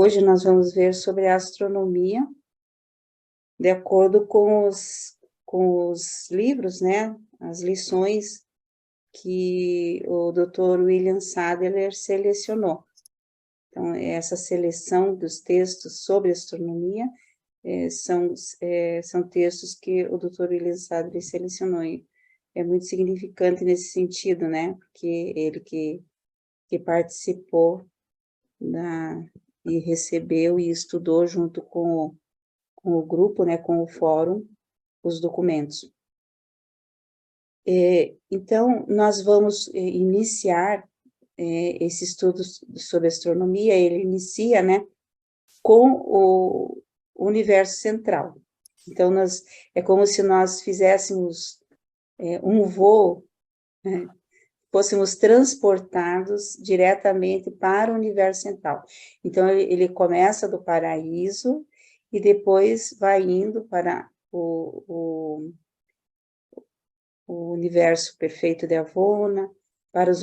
Hoje nós vamos ver sobre a astronomia, de acordo com os livros, né, as lições que o Dr. William Sadler selecionou. Então, essa seleção dos textos sobre astronomia são textos que o Dr. William Sadler selecionou. E é muito significante nesse sentido, né, porque ele que participou e recebeu e estudou junto com o grupo, né, com o fórum, os documentos. Então, nós vamos iniciar esse estudo sobre astronomia. Ele inicia, né, com o universo central. Então, é como se nós fizéssemos um voo, né, fôssemos transportados diretamente para o universo central. Então, ele começa do paraíso e depois vai indo para o universo perfeito de Avona, para os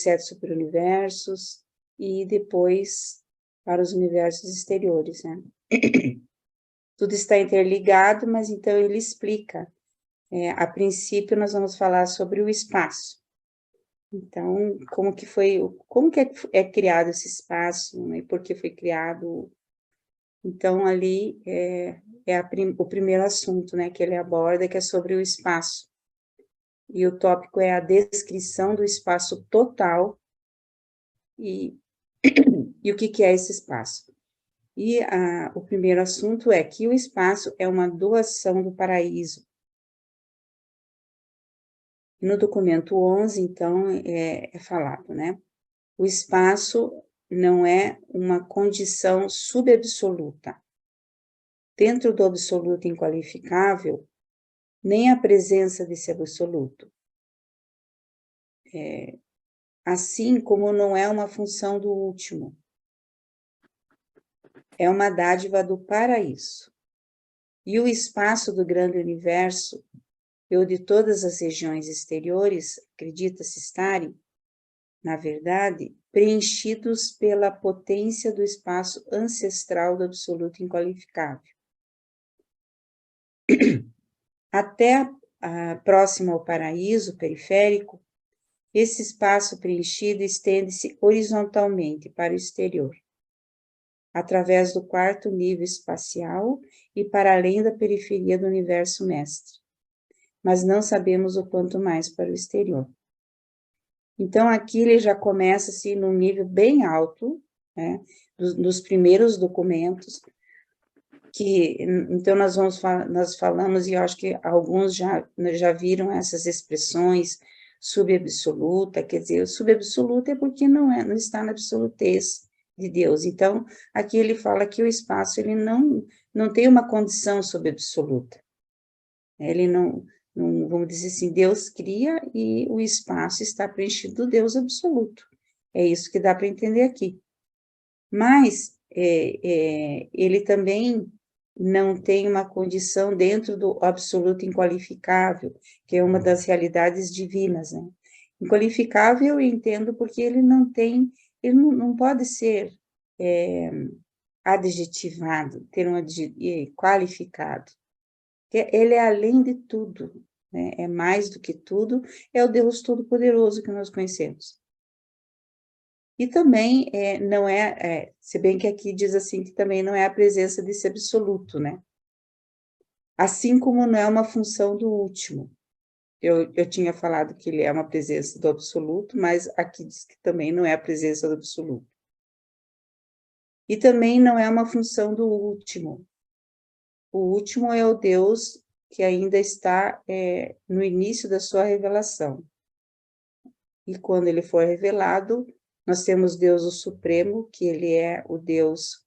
7 superuniversos e depois para os universos exteriores, né? Tudo está interligado, mas então ele explica. A princípio, nós vamos falar sobre o espaço. Então, como que é criado esse espaço, né? Por que foi criado? Então, ali o primeiro assunto, né, que ele aborda, que é sobre o espaço. E o tópico é a descrição do espaço total e o que é esse espaço. E o primeiro assunto é que o espaço é uma doação do paraíso. No documento 11, então, é falado, né? O espaço não é uma condição subabsoluta. Dentro do absoluto inqualificável, nem a presença desse absoluto. Assim como não é uma função do último. É uma dádiva do paraíso. E o espaço do grande universo, e o de todas as regiões exteriores, acredita-se estarem, na verdade, preenchidos pela potência do espaço ancestral do absoluto inqualificável. Até próximo ao paraíso periférico, esse espaço preenchido estende-se horizontalmente para o exterior, através do 4º nível espacial e para além da periferia do universo mestre. Mas não sabemos o quanto mais para o exterior. Então, aqui ele já começa, assim, num nível bem alto, né, dos primeiros documentos, então nós falamos, e eu acho que alguns já viram essas expressões, subabsoluta, quer dizer, o subabsoluto é porque não está na absolutez de Deus. Então, aqui ele fala que o espaço, ele não tem uma condição subabsoluta. Ele não, vamos dizer assim, Deus cria e o espaço está preenchido do Deus absoluto. É isso que dá para entender aqui. Mas ele também não tem uma condição dentro do absoluto inqualificável, que é uma das realidades divinas, né? Inqualificável eu entendo porque ele não pode ser adjetivado, ter qualificado. Ele é além de tudo, né? É mais do que tudo, é o Deus Todo-Poderoso que nós conhecemos. E também não se bem que aqui diz assim, que também não é a presença desse absoluto, né? Assim como não é uma função do último. Eu tinha falado que ele é uma presença do absoluto, mas aqui diz que também não é a presença do absoluto. E também não é uma função do último. O último é o Deus que ainda está no início da sua revelação. E quando ele for revelado, nós temos Deus o Supremo, que ele é o Deus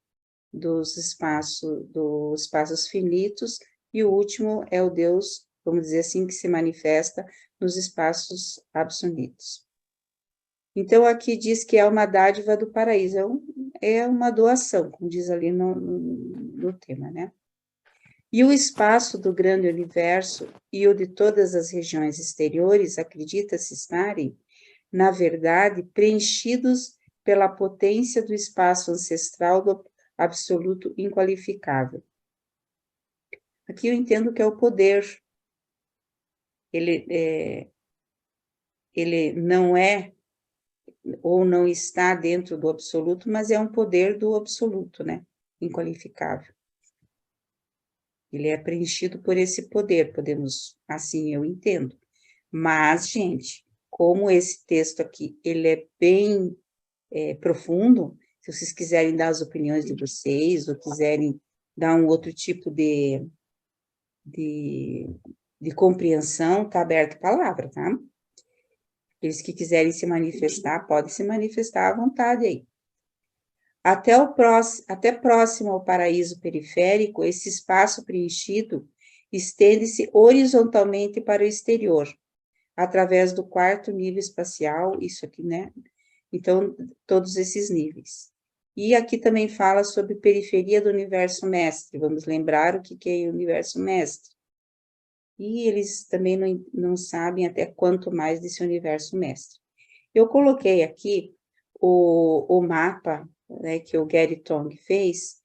dos espaços finitos, e o último é o Deus, vamos dizer assim, que se manifesta nos espaços absolutos. Então, aqui diz que é uma dádiva do paraíso, é uma doação, como diz ali no tema, né? E o espaço do grande universo e o de todas as regiões exteriores, acredita-se estarem, na verdade, preenchidos pela potência do espaço ancestral do absoluto inqualificável. Aqui eu entendo que é o poder. Ele não é ou não está dentro do absoluto, mas é um poder do absoluto, né? Inqualificável. Ele é preenchido por esse poder, podemos, assim eu entendo. Mas, gente, como esse texto aqui, ele é bem profundo, se vocês quiserem dar as opiniões de vocês, ou quiserem dar um outro tipo de compreensão, está aberta a palavra, tá? Aqueles que quiserem se manifestar, podem se manifestar à vontade aí. Até próximo ao paraíso periférico, esse espaço preenchido estende-se horizontalmente para o exterior, através do quarto nível espacial, isso aqui, né? Então, todos esses níveis. E aqui também fala sobre periferia do universo mestre, vamos lembrar o que é o universo mestre. E eles também não sabem até quanto mais desse universo mestre. Eu coloquei aqui o mapa, né, que o Gary Tong fez,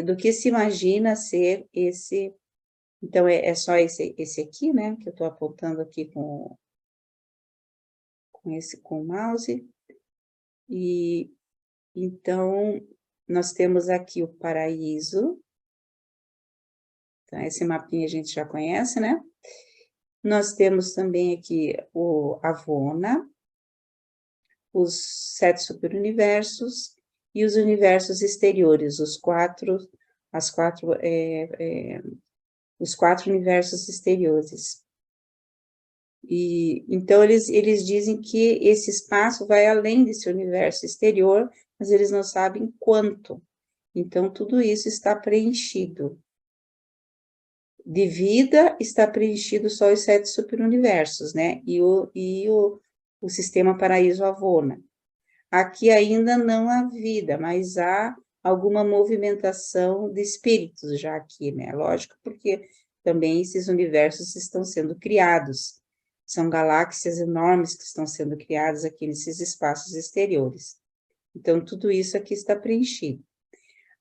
do que se imagina ser esse. Então, é só esse aqui, né, que eu estou apontando aqui com o mouse. E, então, nós temos aqui o paraíso. Então, esse mapinha a gente já conhece, né? Nós temos também aqui o Avona, os 7 superuniversos e os universos exteriores, os quatro universos exteriores. E então eles dizem que esse espaço vai além desse universo exterior, mas eles não sabem quanto. Então tudo isso está preenchido. De vida está preenchido só os 7 superuniversos, né? E o sistema Paraíso Avona. Aqui ainda não há vida, mas há alguma movimentação de espíritos já aqui, né? Lógico, porque também esses universos estão sendo criados. São galáxias enormes que estão sendo criadas aqui nesses espaços exteriores. Então, tudo isso aqui está preenchido.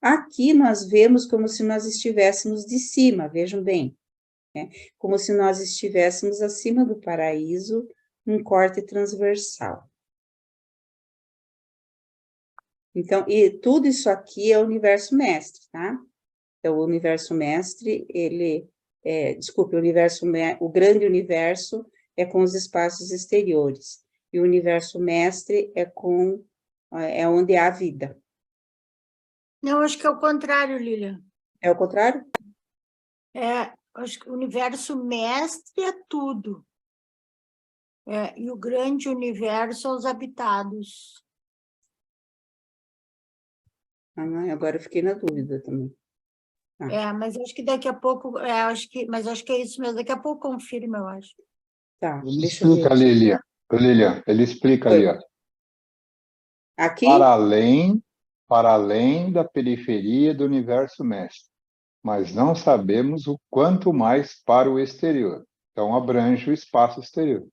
Aqui nós vemos como se nós estivéssemos de cima, vejam bem, né? Como se nós estivéssemos acima do paraíso, num corte transversal. Então, e tudo isso aqui é o universo mestre, tá? Então, o universo mestre, o grande universo é com os espaços exteriores, e o universo mestre é onde há vida. Não, acho que é o contrário, Lilian. É o contrário? Acho que o universo mestre é tudo. E o grande universo são os habitados. Agora eu fiquei na dúvida também. Mas acho que daqui a pouco, acho que é isso mesmo, daqui a pouco confirma, eu acho. Tá, Ele deixa eu ver. explica, Lilian, ele explica ali, ó. Aqui? Para além da periferia do universo mestre, mas não sabemos o quanto mais para o exterior. Então, abrange o espaço exterior.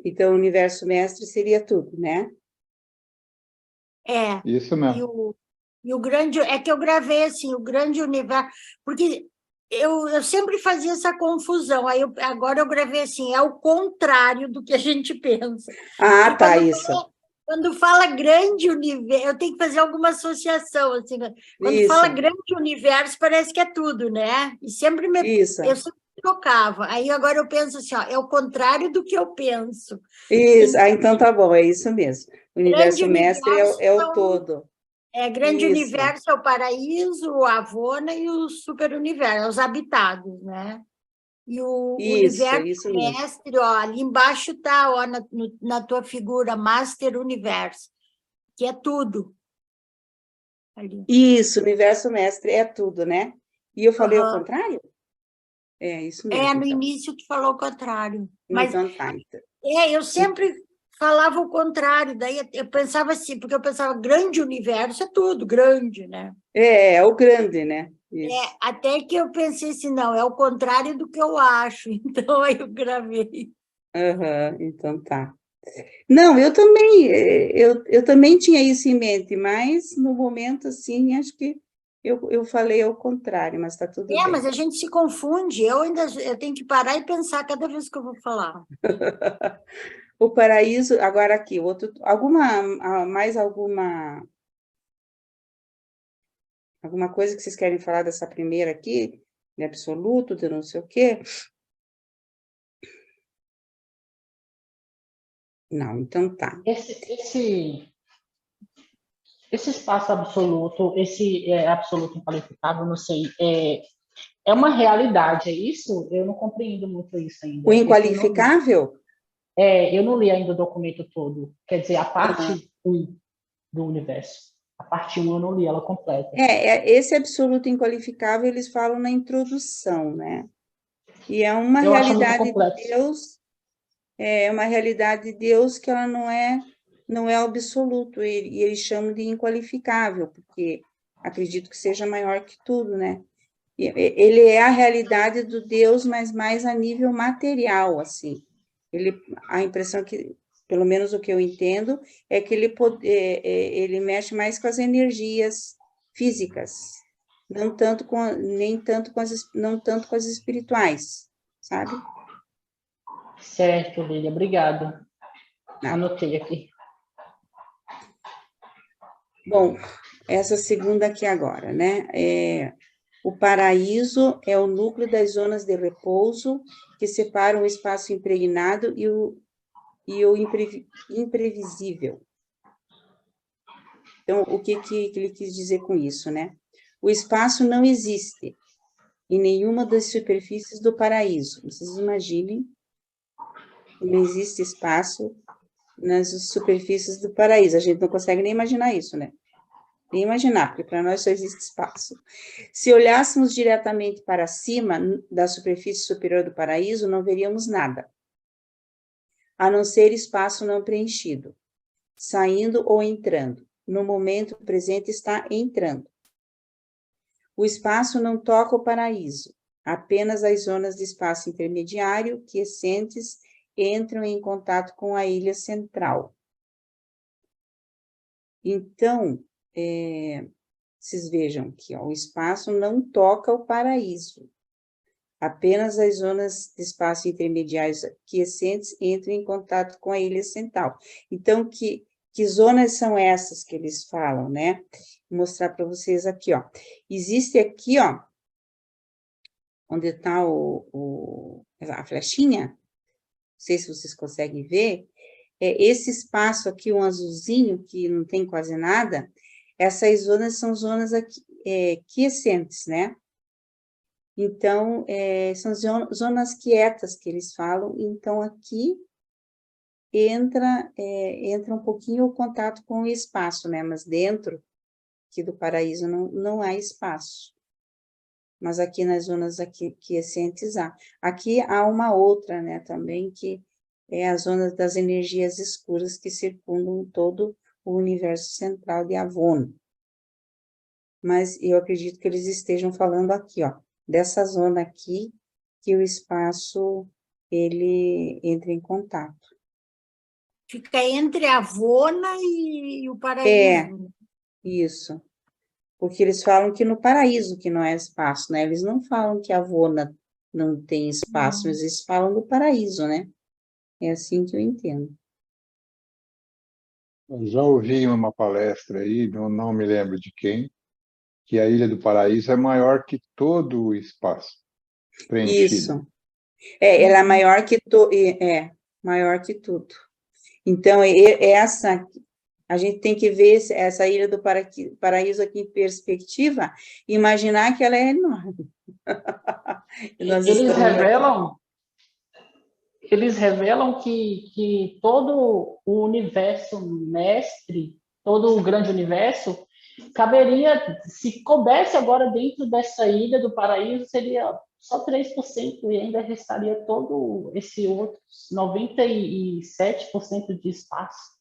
Então, o universo mestre seria tudo, né? Isso mesmo. E o grande, é que eu gravei assim, o grande universo, porque eu sempre fazia essa confusão, agora eu gravei assim, é o contrário do que a gente pensa. Ah, tá, isso. Quando fala grande universo, eu tenho que fazer alguma associação, assim, quando isso. fala grande universo, parece que é tudo, né? E sempre Isso. eu sempre trocava, aí agora eu penso assim, ó, é o contrário do que eu penso. Isso, então tá bom, é isso mesmo. O universo mestre é o todo. Grande universo é o paraíso, o Avona e o superuniverso, os habitados, né? E o universo mestre, ó, ali embaixo está, ó, na tua figura, Master Universo, que é tudo. Ali. Isso, universo mestre é tudo, né? E eu falei o contrário? É isso mesmo. No início tu falou o contrário. Mas, então tá. eu sempre falava o contrário, daí eu pensava assim, porque eu pensava, grande universo é tudo, grande, né? É o grande, né? Isso. Até que eu pensei assim, não, é o contrário do que eu acho, então aí eu gravei. Então tá. Não, eu também tinha isso em mente, mas no momento, assim, acho que eu falei ao contrário, mas está tudo bem. Mas a gente se confunde, eu tenho que parar e pensar cada vez que eu vou falar. O paraíso, agora aqui, mais alguma coisa que vocês querem falar dessa primeira aqui, de absoluto, de não sei o quê? Não, então tá. Esse espaço absoluto, esse absoluto inqualificável, não sei, é uma realidade, é isso? Eu não compreendo muito isso ainda. O inqualificável? Eu não li ainda o documento todo, quer dizer, a parte 1 do universo. A parte 1 eu não li ela completa. Esse absoluto inqualificável, eles falam na introdução, né? E é uma realidade de Deus, uma realidade de Deus que ela não é absoluto, e eles chamam de inqualificável, porque acredito que seja maior que tudo, né? Ele é a realidade do Deus, mas mais a nível material, assim. A impressão que, pelo menos o que eu entendo, é que ele mexe mais com as energias físicas, não tanto com as espirituais, sabe? Certo, Lília, obrigado. Anotei aqui. Bom, essa segunda aqui agora, né? O paraíso é o núcleo das zonas de repouso que separam o espaço impregnado e o imprevisível. Então, o que ele quis dizer com isso, né? O espaço não existe em nenhuma das superfícies do paraíso. Vocês imaginem que não existe espaço nas superfícies do paraíso. A gente não consegue nem imaginar isso, né? Nem imaginar, porque para nós só existe espaço. Se olhássemos diretamente para cima da superfície superior do paraíso, não veríamos nada, a não ser espaço não preenchido, saindo ou entrando. No momento presente está entrando. O espaço não toca o paraíso, apenas as zonas de espaço intermediário, quiescentes, entram em contato com a ilha central. Então, vocês vejam que o espaço não toca o paraíso, apenas as zonas de espaço intermediários quiescentes entram em contato com a ilha central. Então, que zonas são essas que eles falam, né? Vou mostrar para vocês aqui, ó. Existe aqui, ó, onde está a flechinha, não sei se vocês conseguem ver, esse espaço aqui, um azulzinho, que não tem quase nada, essas zonas são zonas aqui, quiescentes, né? Então, são zonas quietas que eles falam, então aqui entra um pouquinho o contato com o espaço, né? Mas dentro aqui do paraíso não há espaço. Mas aqui nas zonas aqui quiescentes há. Aqui há uma outra, né, também, que é a zona das energias escuras que circundam todo o universo central de Avono. Mas eu acredito que eles estejam falando aqui, ó, dessa zona aqui, que o espaço, ele entra em contato. Fica entre a Avona e o paraíso. Isso. Porque eles falam que no paraíso que não é espaço, né? Eles não falam que a Avona não tem espaço, mas eles falam do paraíso, né? É assim que eu entendo. Eu já ouvi uma palestra aí, não me lembro de quem, que a Ilha do Paraíso é maior que todo o espaço preenchido. Isso. Ela é maior que maior que tudo. Então, a gente tem que ver essa Ilha do Paraíso aqui em perspectiva, e imaginar que ela é enorme. Eles revelam que todo o universo mestre, todo o grande universo, caberia, se coubesse agora dentro dessa ilha do paraíso, seria só 3%, e ainda restaria todo esse outro 97% de espaço.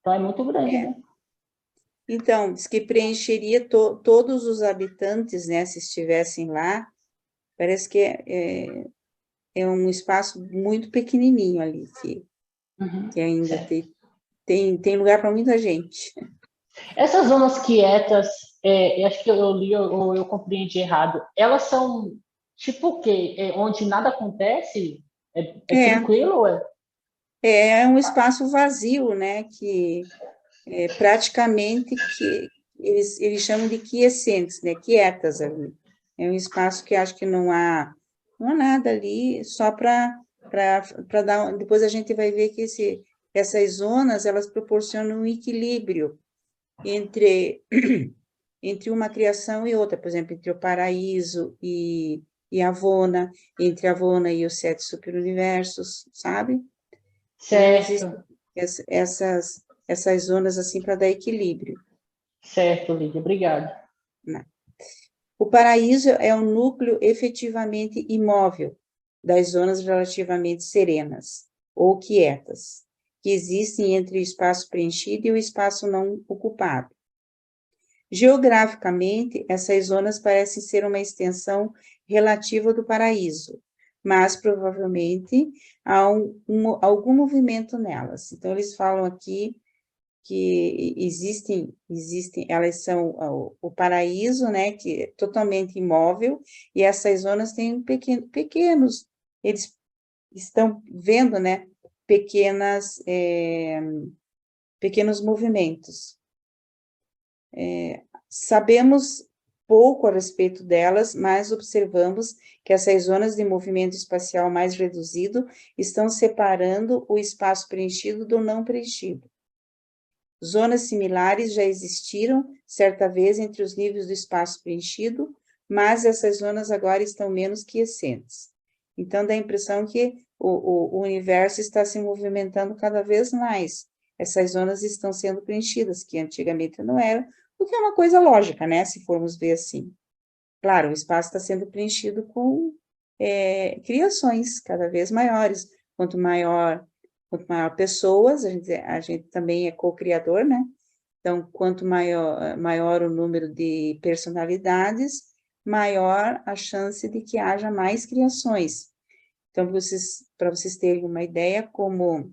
Então, é muito grande, né? Então, diz que preencheria todos os habitantes, né, se estivessem lá. Parece que é um espaço muito pequenininho ali, que ainda tem lugar para muita gente. Essas zonas quietas, acho que eu li ou eu compreendi errado, elas são tipo o quê? Onde nada acontece? Tranquilo? É um espaço vazio, né, que praticamente que eles chamam de quiescentes, né, quietas ali. É um espaço que acho que não há nada ali, só para dar... Depois a gente vai ver que essas zonas, elas proporcionam um equilíbrio entre uma criação e outra, por exemplo, entre o paraíso e Avona, entre Avona e os 7 superuniversos, sabe? Certo. Existem essas zonas assim para dar equilíbrio. Certo, Lídia, obrigado. O paraíso é um núcleo efetivamente imóvel das zonas relativamente serenas ou quietas, que existem entre o espaço preenchido e o espaço não ocupado. Geograficamente, essas zonas parecem ser uma extensão relativa do paraíso, mas provavelmente há algum movimento nelas. Então, eles falam aqui que existem, elas são o paraíso, né, que é totalmente imóvel, e essas zonas têm pequenos, eles estão vendo, né, pequenos movimentos. Sabemos pouco a respeito delas, mas observamos que essas zonas de movimento espacial mais reduzido estão separando o espaço preenchido do não preenchido. Zonas similares já existiram certa vez entre os níveis do espaço preenchido, mas essas zonas agora estão menos quiescentes. Então, dá a impressão que o universo está se movimentando cada vez mais. Essas zonas estão sendo preenchidas, que antigamente não eram, o que é uma coisa lógica, né? Se formos ver assim. Claro, o espaço está sendo preenchido com criações cada vez maiores. Quanto maior pessoas, a gente também é co-criador, né? Então, quanto maior o número de personalidades, maior a chance de que haja mais criações. Então, para vocês terem uma ideia, como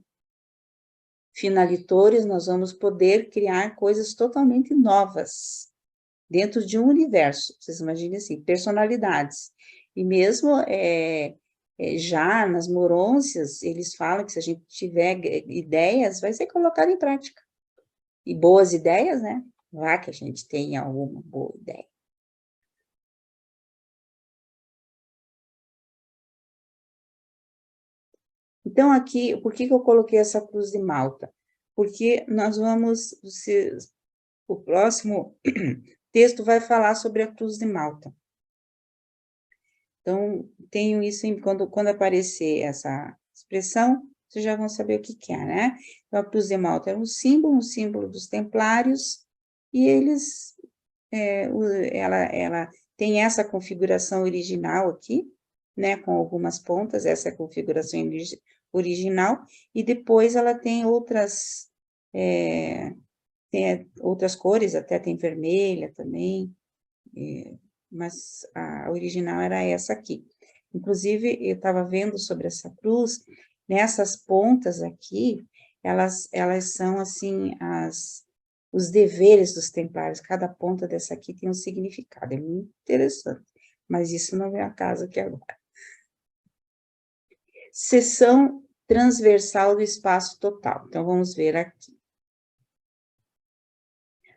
finalitores, nós vamos poder criar coisas totalmente novas dentro de um universo. Vocês imaginem assim, personalidades. E mesmo já nas morôncias, eles falam que se a gente tiver ideias, vai ser colocado em prática. E boas ideias, né? Lá que a gente tenha alguma boa ideia. Então, aqui, por que eu coloquei essa cruz de Malta? Porque nós vamos... o próximo texto vai falar sobre a cruz de Malta. Então, tenho isso quando aparecer essa expressão, vocês já vão saber o que é, né? Então, a cruz de Malta é um símbolo dos templários, e ela tem essa configuração original aqui, né? Com algumas pontas, essa é a configuração original, e depois ela tem outras cores, até tem vermelha também, mas a original era essa aqui. Inclusive, eu estava vendo sobre essa cruz, nessas pontas aqui, elas são, assim, os deveres dos templários, cada ponta dessa aqui tem um significado, é muito interessante, mas isso não é a casa aqui agora. Seção transversal do espaço total, então vamos ver aqui.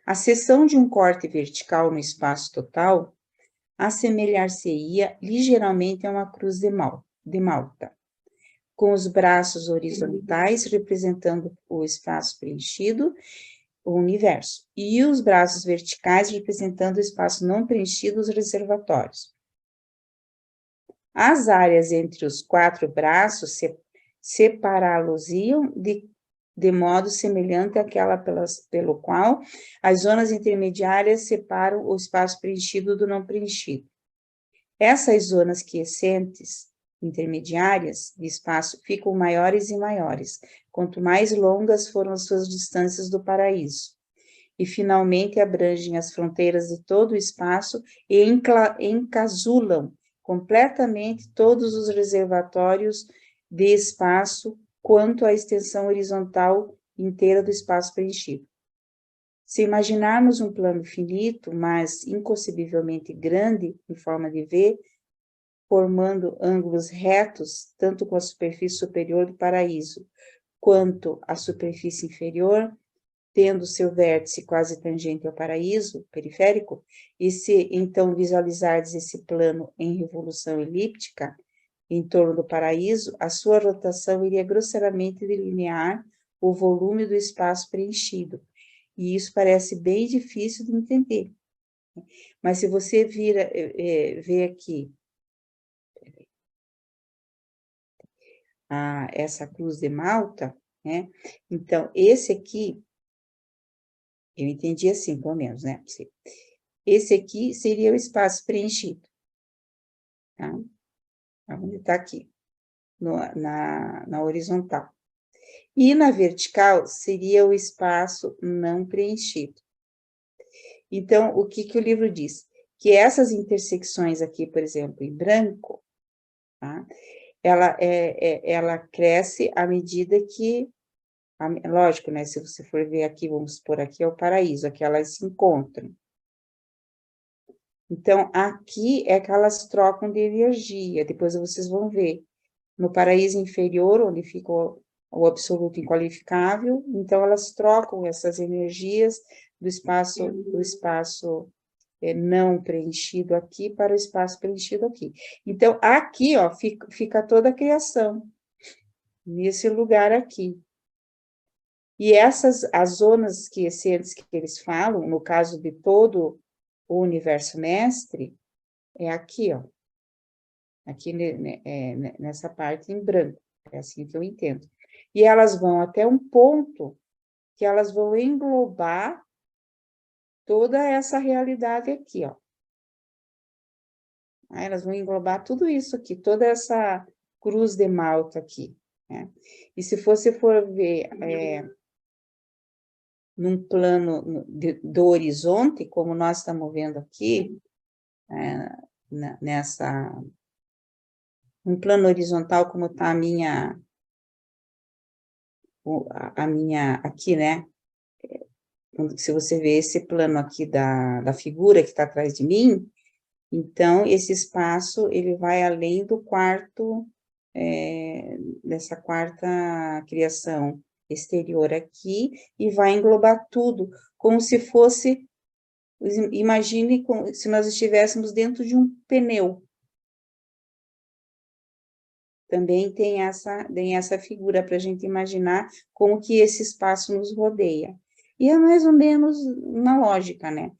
A seção de um corte vertical no espaço total assemelhar-se-ia ligeiramente a uma cruz de Malta, com os braços horizontais representando o espaço preenchido, o universo, e os braços verticais representando o espaço não preenchido, os reservatórios. As áreas entre os 4 braços separá-los-iam de modo semelhante àquela pelo qual as zonas intermediárias separam o espaço preenchido do não preenchido. Essas zonas quiescentes, intermediárias, de espaço, ficam maiores e maiores, quanto mais longas foram as suas distâncias do paraíso, e finalmente abrangem as fronteiras de todo o espaço e encasulam completamente todos os reservatórios de espaço quanto à extensão horizontal inteira do espaço preenchido. Se imaginarmos um plano finito, mas inconcebivelmente grande, em forma de V, formando ângulos retos, tanto com a superfície superior do paraíso, quanto a superfície inferior, tendo seu vértice quase tangente ao paraíso, periférico, e se então visualizardes esse plano em revolução elíptica, em torno do paraíso, a sua rotação iria grosseiramente delinear o volume do espaço preenchido. E isso parece bem difícil de entender. Mas se você vê aqui essa cruz de Malta, né? Então, esse aqui, eu entendi assim, pelo menos, né? Esse aqui seria o espaço preenchido. Tá? Onde está aqui, na horizontal. E na vertical seria o espaço não preenchido. Então, o que o livro diz? Que essas intersecções aqui, por exemplo, em branco, tá? Ela cresce à medida que, lógico, né? Se você for ver aqui, vamos supor, aqui é o paraíso, aqui elas se encontram. Então, aqui é que elas trocam de energia, depois vocês vão ver. No paraíso inferior, onde fica o absoluto inqualificável, então elas trocam essas energias do espaço não preenchido aqui para o espaço preenchido aqui. Então, aqui, ó, fica toda a criação, nesse lugar aqui. E as zonas que eles falam, no caso de todo o universo mestre, é aqui, ó. Aqui nessa parte em branco, é assim que eu entendo. E elas vão até um ponto que elas vão englobar toda essa realidade aqui, ó. Aí elas vão englobar tudo isso aqui, toda essa cruz de Malta aqui, né? E se você for ver num plano do horizonte, como nós estamos vendo aqui, um plano horizontal, como está a minha, aqui, né? Se você vê esse plano aqui da figura que está atrás de mim, então, esse espaço, ele vai além do quarto, dessa quarta criação exterior aqui, e vai englobar tudo, como se fosse, imagine se nós estivéssemos dentro de um pneu. Também tem essa figura para a gente imaginar como que esse espaço nos rodeia. E é mais ou menos uma lógica, né?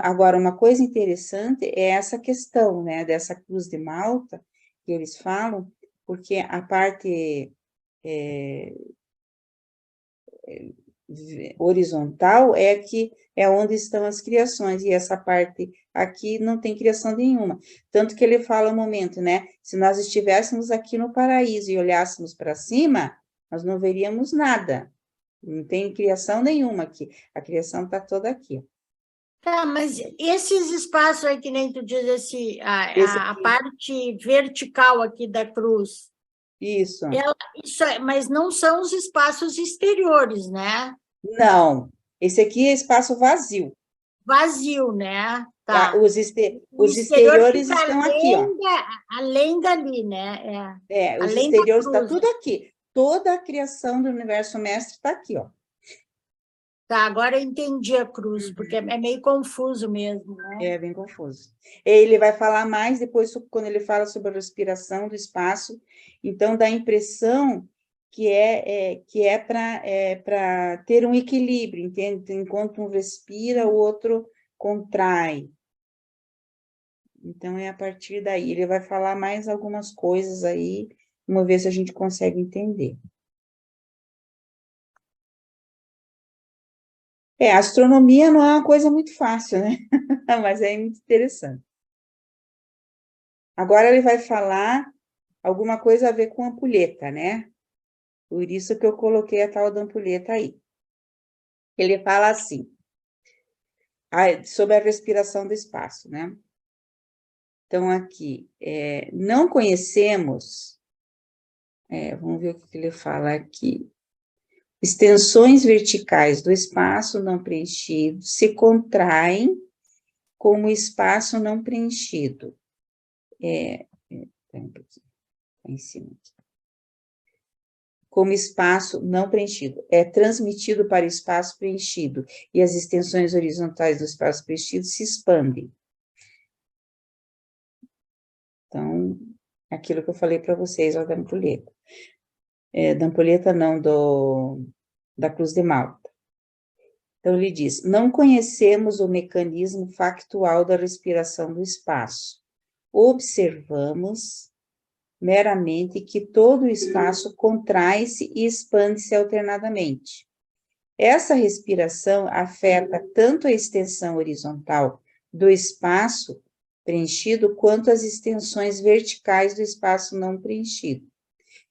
Agora, uma coisa interessante é essa questão, né, dessa cruz de Malta, que eles falam, porque a parte horizontal é onde estão as criações, e essa parte aqui não tem criação nenhuma. Tanto que ele fala um momento, né, se nós estivéssemos aqui no paraíso e olhássemos para cima, nós não veríamos nada, não tem criação nenhuma aqui, a criação está toda aqui. Tá, mas esses espaços aí, que nem tu diz, a parte vertical aqui da cruz. Isso. Mas não são os espaços exteriores, né? Não, esse aqui é espaço vazio. Vazio, né? Tá. Os exteriores estão aqui, ó. Além dali, né? Os exteriores estão tudo aqui. Toda a criação do universo mestre está aqui, ó. Tá, agora eu entendi a cruz, porque é meio confuso mesmo, né? É bem confuso. Ele vai falar mais depois, quando ele fala sobre a respiração do espaço, então dá a impressão que é para ter um equilíbrio, entende? Enquanto um respira, o outro contrai. Então, é a partir daí. Ele vai falar mais algumas coisas aí, vamos ver se a gente consegue entender. A astronomia não é uma coisa muito fácil, né? Mas é muito interessante. Agora ele vai falar alguma coisa a ver com ampulheta, né? Por isso que eu coloquei a tal da ampulheta aí. Ele fala assim, sobre a respiração do espaço, né? Então, aqui, não conhecemos Vamos ver o que ele fala aqui. Extensões verticais do espaço não preenchido se contraem como espaço não preenchido. Em cima aqui. Como espaço não preenchido. É transmitido para o espaço preenchido, e as extensões horizontais do espaço preenchido se expandem. Então, aquilo que eu falei para vocês, ó, da ampulheta. Da ampulheta não, da Cruz de Malta. Então, ele diz, não conhecemos o mecanismo factual da respiração do espaço. Observamos meramente que todo o espaço contrai-se e expande-se alternadamente. Essa respiração afeta tanto a extensão horizontal do espaço preenchido, quanto as extensões verticais do espaço não preenchido,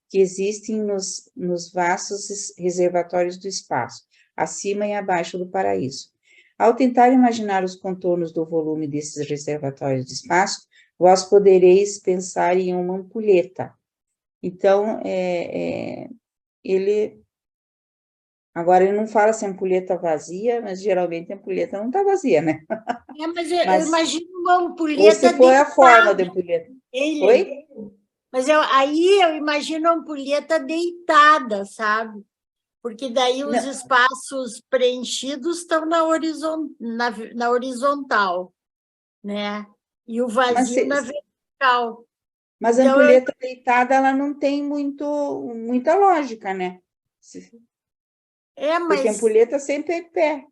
que existem nos vastos reservatórios do espaço, acima e abaixo do paraíso. Ao tentar imaginar os contornos do volume desses reservatórios de espaço, vós podereis pensar em uma ampulheta. Então, agora ele não fala se a ampulheta vazia, mas geralmente a ampulheta não está vazia, né? Mas eu imagino uma ampulheta ou se for a forma da ampulheta. Oi? Mas aí eu imagino a ampulheta deitada, sabe? Porque daí os espaços preenchidos estão na horizontal, né? E o vazio na vertical. Mas então, a ampulheta deitada, ela não tem muita lógica, né? Porque a ampulheta sempre é em pé.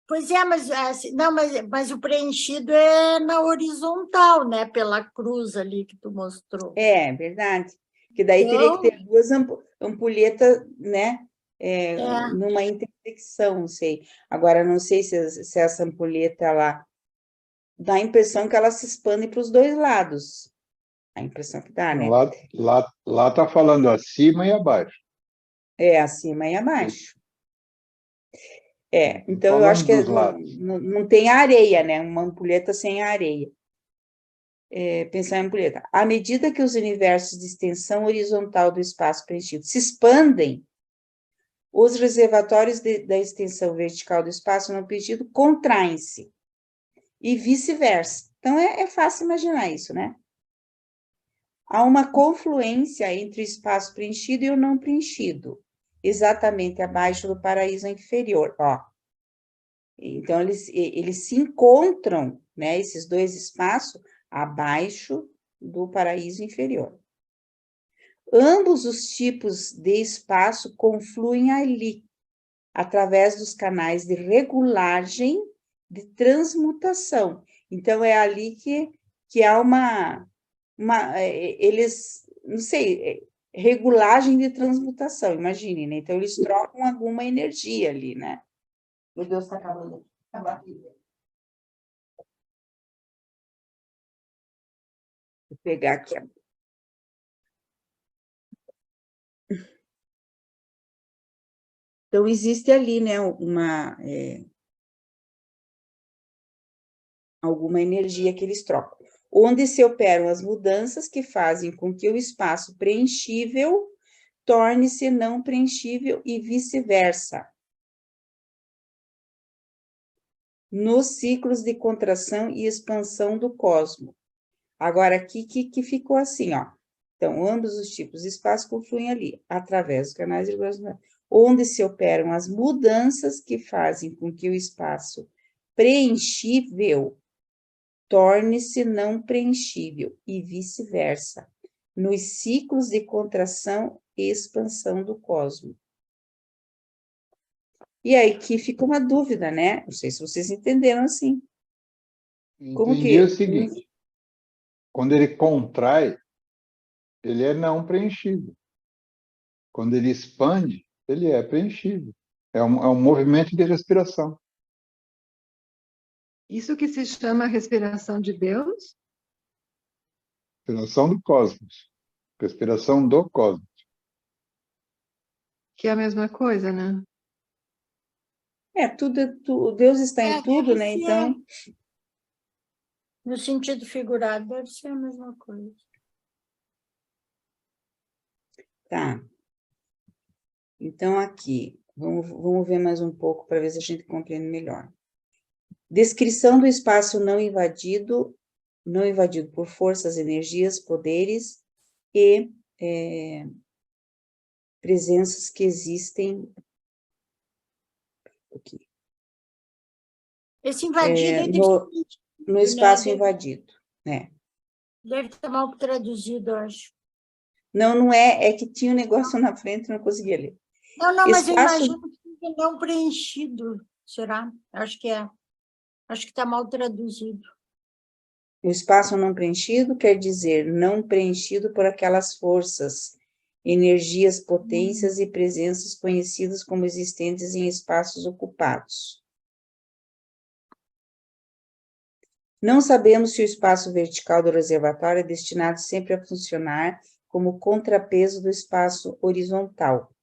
Pois é, mas o preenchido é na horizontal, né? Pela cruz ali que tu mostrou. É, verdade. Que daí teria que ter duas ampulhetas, né? Numa intersecção, não sei. Agora, não sei se essa ampulheta, ela dá a impressão que ela se expande para os dois lados. A impressão que dá, né? Lá está falando acima e abaixo. Acima e abaixo. Então eu acho que não tem areia, né? Uma ampulheta sem areia. Pensar em ampulheta. À medida que os universos de extensão horizontal do espaço preenchido se expandem, os reservatórios da extensão vertical do espaço não preenchido contraem-se, e vice-versa. Então, é fácil imaginar isso, né? Há uma confluência entre o espaço preenchido e o não preenchido, exatamente abaixo do paraíso inferior, ó. Então, eles se encontram, né, esses dois espaços, abaixo do paraíso inferior. Ambos os tipos de espaço confluem ali, através dos canais de regulagem de transmutação. Então, é ali que há eles, não sei, regulagem de transmutação, imagine, né? Então, eles trocam alguma energia ali, né? Meu Deus, está acabando a barriga. Vou pegar aqui. Então, existe ali, né, alguma energia que eles trocam, onde se operam as mudanças que fazem com que o espaço preenchível torne-se não preenchível e vice-versa, nos ciclos de contração e expansão do cosmos. Agora, aqui que ficou assim, ó. Então, ambos os tipos de espaço confluem ali, através dos canais de regulação, onde se operam as mudanças que fazem com que o espaço preenchível torne-se não preenchível e vice-versa, nos ciclos de contração e expansão do cosmos. E aí que fica uma dúvida, né? Não sei se vocês entenderam assim. Entendi o seguinte, quando ele contrai, ele é não preenchido. Quando ele expande, ele é preenchido. É um movimento de respiração. Isso que se chama respiração de Deus? Respiração do cosmos. Respiração do cosmos. Que é a mesma coisa, né? Deus está em tudo, né? Então, no sentido figurado, deve ser a mesma coisa. Tá. Então, aqui, vamos ver mais um pouco para ver se a gente compreende melhor. Descrição do espaço não invadido por forças, energias, poderes e presenças que existem aqui. Esse invadido no espaço invadido, né? Deve estar mal traduzido, eu acho. Não é, é que tinha um negócio na frente e não conseguia ler. Não, mas eu imagino que não preenchido, será? Acho que é. Acho que está mal traduzido. O espaço não preenchido quer dizer não preenchido por aquelas forças, energias, potências e presenças conhecidas como existentes em espaços ocupados. Não sabemos se o espaço vertical do reservatório é destinado sempre a funcionar como contrapeso do espaço horizontal.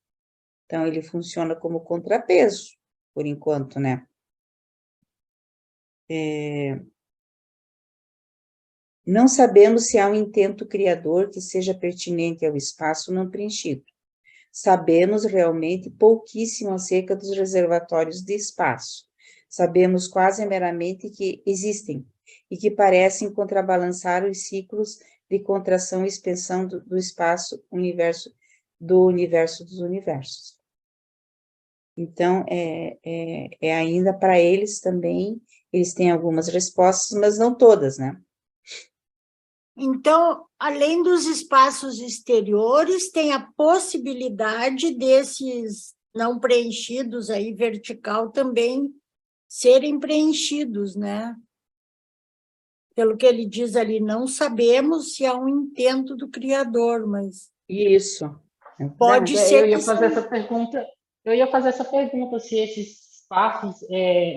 Então, ele funciona como contrapeso, por enquanto, né? Não sabemos se há um intento criador que seja pertinente ao espaço não preenchido. Sabemos realmente pouquíssimo acerca dos reservatórios de espaço. Sabemos quase meramente que existem e que parecem contrabalançar os ciclos de contração e expansão do espaço, do universo dos universos. Então, ainda para eles também, eles têm algumas respostas, mas não todas, né? Então, além dos espaços exteriores, tem a possibilidade desses não preenchidos aí, vertical, também serem preenchidos, né? Pelo que ele diz ali, não sabemos se há um intento do Criador, mas... Isso. Pode ser. Eu ia fazer essa pergunta, se esses espaços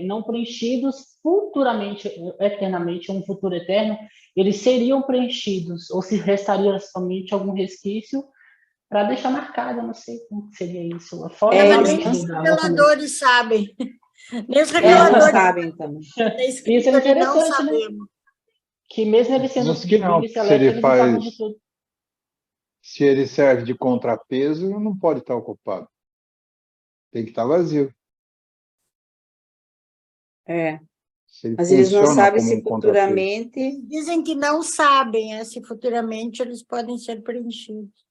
não preenchidos futuramente, eternamente, um futuro eterno, eles seriam preenchidos, ou se restaria somente algum resquício para deixar marcado, eu não sei como seria isso. Fora nem os reveladores sabem. Nem os reveladores sabem também. Isso é interessante, né? Que mesmo ele sendo que não, se ele faz, se ele serve de contrapeso, não pode estar ocupado. Tem que estar vazio. Mas eles não sabem se futuramente... Dizem que não sabem, se futuramente eles podem ser preenchidos.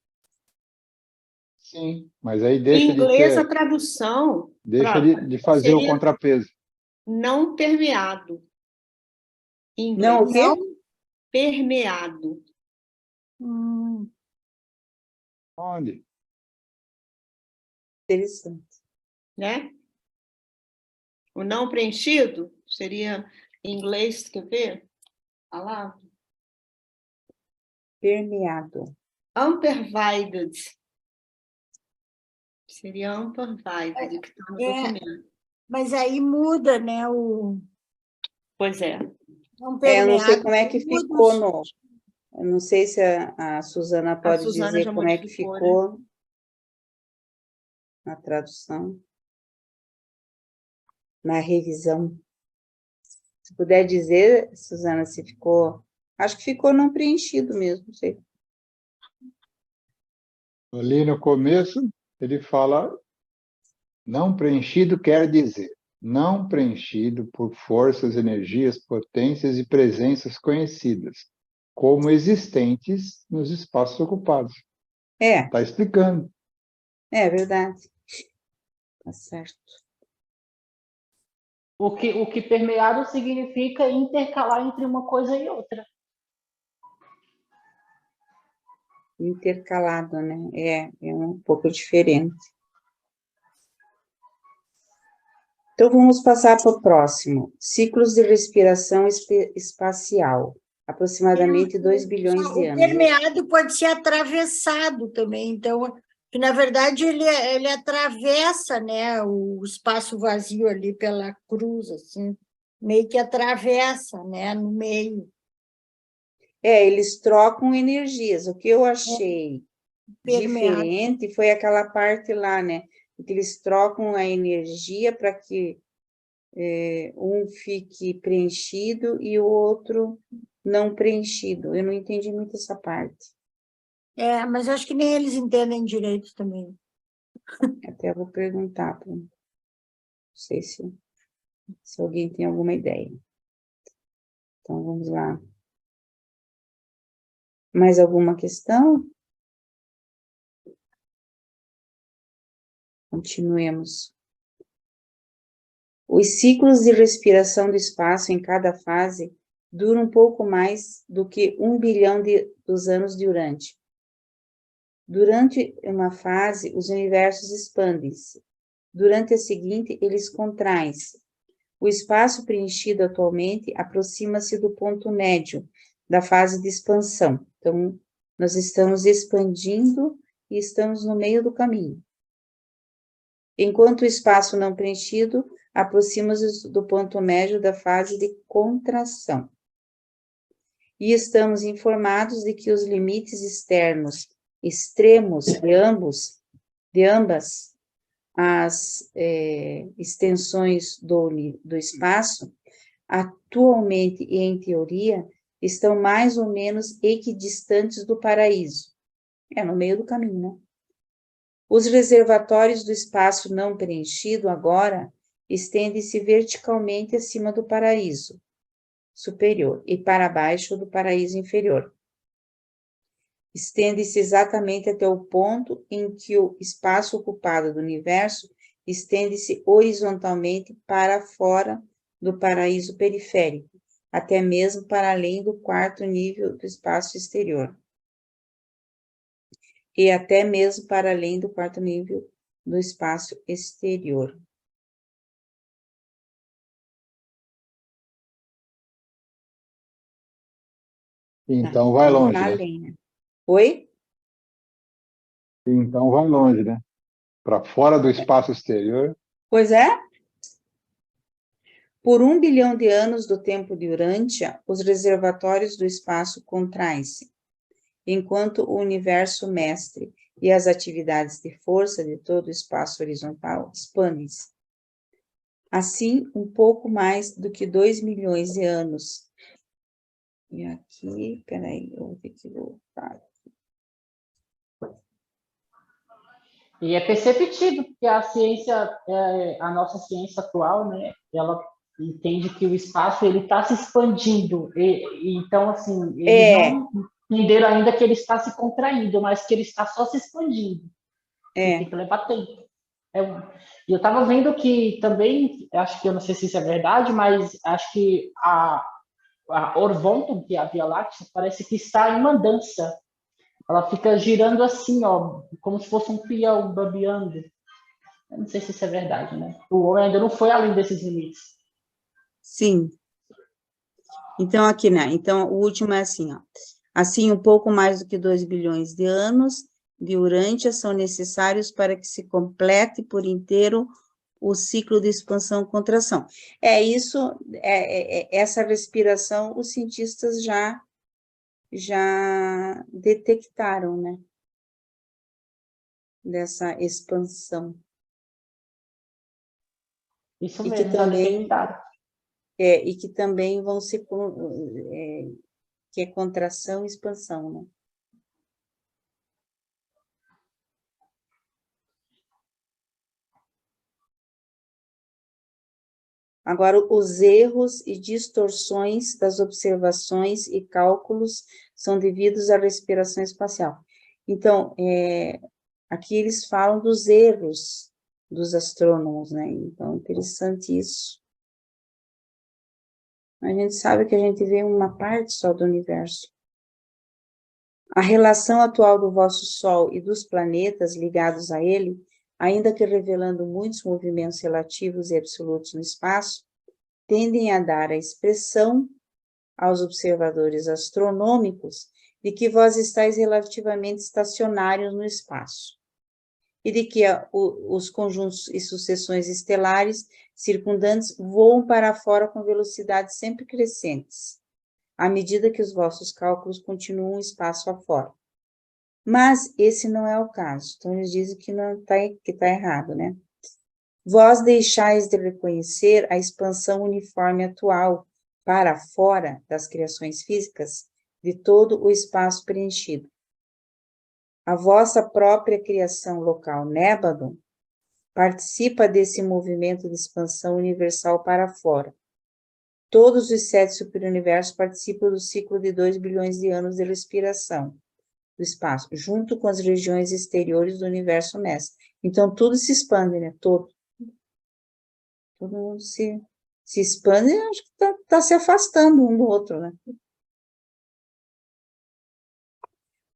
Sim, mas aí deixa em inglês, a tradução... Deixa de fazer o contrapeso. Não permeado. Em inglês, não o quê? Não permeado. Onde? Interessante. Né? O não preenchido seria, em inglês, quer ver? A palavra? Permeado. Unpervaded. Seria unpervaded, que está no documento. Mas aí muda, né? Pois é. Eu não sei como é que ficou no... Eu não sei se a Suzana pode dizer como é que ficou, né? Na tradução, na revisão. Se puder dizer, Suzana, se ficou... Acho que ficou não preenchido mesmo, não sei. Ali no começo, ele fala, não preenchido quer dizer, não preenchido por forças, energias, potências e presenças conhecidas, como existentes nos espaços ocupados. Está explicando. É verdade. Tá certo. O que permeado significa intercalar entre uma coisa e outra. Intercalado, né? É um pouco diferente. Então, vamos passar para o próximo. Ciclos de respiração espacial. Aproximadamente 2 bilhões de anos. O permeado pode ser atravessado também. Então, que na verdade, ele atravessa, né, o espaço vazio ali pela cruz, assim. Meio que atravessa, né, no meio. Eles trocam energias. O que eu achei diferente foi aquela parte lá, né? Que eles trocam a energia para que um fique preenchido e o outro não preenchido. Eu não entendi muito essa parte. Mas acho que nem eles entendem direito também. Até vou perguntar, não sei se alguém tem alguma ideia. Então, vamos lá. Mais alguma questão? Continuemos. Os ciclos de respiração do espaço em cada fase duram um pouco mais do que 1 bilhão dos anos durante. Durante uma fase, os universos expandem-se. Durante a seguinte, eles contraem-se. O espaço preenchido atualmente aproxima-se do ponto médio da fase de expansão. Então, nós estamos expandindo e estamos no meio do caminho. Enquanto o espaço não preenchido aproxima-se do ponto médio da fase de contração. E estamos informados de que os limites externos extremos de ambas as extensões do espaço, atualmente e em teoria, estão mais ou menos equidistantes do paraíso. No meio do caminho, né? Os reservatórios do espaço não preenchido agora estendem-se verticalmente acima do paraíso superior e para baixo do paraíso inferior. Estende-se exatamente até o ponto em que o espaço ocupado do universo estende-se horizontalmente para fora do paraíso periférico, até mesmo para além do 4º nível do espaço exterior. E até mesmo para além do 4º nível do espaço exterior. Então vai longe, né? Além, né? Oi? Então vai longe, né? Para fora do espaço exterior. Pois é. Por 1 bilhão de anos do tempo de Urântia, os reservatórios do espaço contraem-se, enquanto o universo mestre e as atividades de força de todo o espaço horizontal expandem-se. Assim, um pouco mais do que 2 milhões de anos. E aqui, peraí, eu vou ter que voltar. E é perceptível, porque a ciência, a nossa ciência atual, né, ela entende que o espaço ele está se expandindo. Então, assim, eles não entenderam ainda que ele está se contraindo, mas que ele está só se expandindo. E tem que levar tempo. E eu estava vendo que também, acho que eu não sei se isso é verdade, mas acho que a Orvonton, que é a Via Láctea, parece que está em uma dança. Ela fica girando assim, ó, como se fosse um peão bambeando. Eu não sei se isso é verdade, né? O homem ainda não foi além desses limites. Sim. Então, aqui, né? Então, o último é assim, ó. Assim, um pouco mais do que 2 bilhões de anos de Urântia são necessários para que se complete por inteiro o ciclo de expansão e contração. Essa respiração, os cientistas já detectaram, né? Dessa expansão. Isso mesmo, já detectaram. E que também vão ser, que é contração e expansão, né? Agora, os erros e distorções das observações e cálculos são devidos à respiração espacial. Então, aqui eles falam dos erros dos astrônomos, né? Então, interessante isso. A gente sabe que a gente vê uma parte só do universo. A relação atual do vosso Sol e dos planetas ligados a ele, ainda que revelando muitos movimentos relativos e absolutos no espaço, tendem a dar a expressão aos observadores astronômicos de que vós estáis relativamente estacionários no espaço, e de que os conjuntos e sucessões estelares circundantes voam para fora com velocidades sempre crescentes, à medida que os vossos cálculos continuam espaço afora. Mas esse não é o caso. Então, eles dizem que está errado, né? Vós deixais de reconhecer a expansão uniforme atual para fora das criações físicas de todo o espaço preenchido. A vossa própria criação local, Nébado, participa desse movimento de expansão universal para fora. Todos os 7 superuniversos participam do ciclo de 2 bilhões de anos de respiração do espaço, junto com as regiões exteriores do universo mestre. Então, tudo se expande, né? Todo mundo se expande e acho que tá se afastando um do outro, né?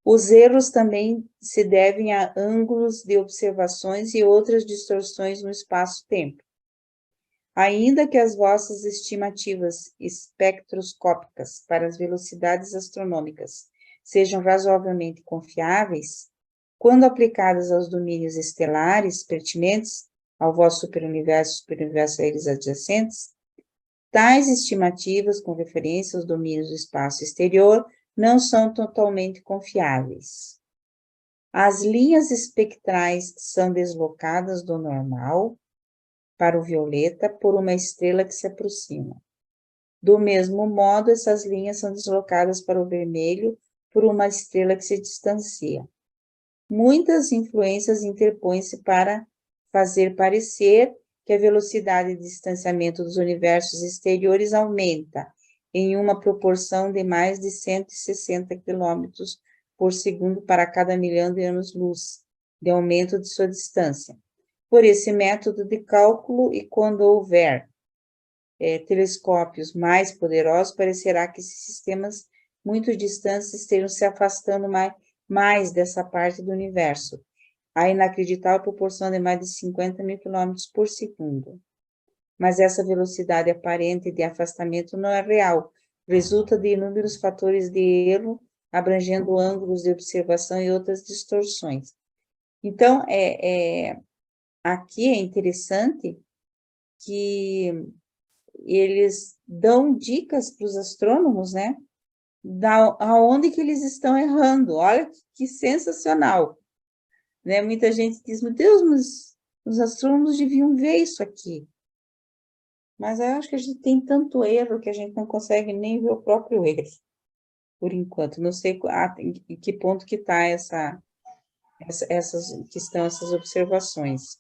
Os erros também se devem a ângulos de observações e outras distorções no espaço-tempo. Ainda que as vossas estimativas espectroscópicas para as velocidades astronômicas sejam razoavelmente confiáveis, quando aplicadas aos domínios estelares pertinentes ao vosso superuniverso a eles adjacentes, tais estimativas com referência aos domínios do espaço exterior não são totalmente confiáveis. As linhas espectrais são deslocadas do normal para o violeta por uma estrela que se aproxima. Do mesmo modo, essas linhas são deslocadas para o vermelho por uma estrela que se distancia. Muitas influências interpõem-se para fazer parecer que a velocidade de distanciamento dos universos exteriores aumenta em uma proporção de mais de 160 km por segundo para cada milhão de anos-luz de aumento de sua distância. Por esse método de cálculo, e quando houver telescópios mais poderosos, parecerá que esses sistemas muito distantes estejam se afastando mais dessa parte do universo, a inacreditável proporção de mais de 50 mil quilômetros por segundo. Mas essa velocidade aparente de afastamento não é real, resulta de inúmeros fatores de erro, abrangendo ângulos de observação e outras distorções. Então, aqui é interessante que eles dão dicas para os astrônomos, né? Aonde que eles estão errando. Olha que sensacional. Né? Muita gente diz, meu Deus, mas os astrônomos deviam ver isso aqui. Mas eu acho que a gente tem tanto erro que a gente não consegue nem ver o próprio erro, por enquanto. Não sei em que ponto que está essas observações.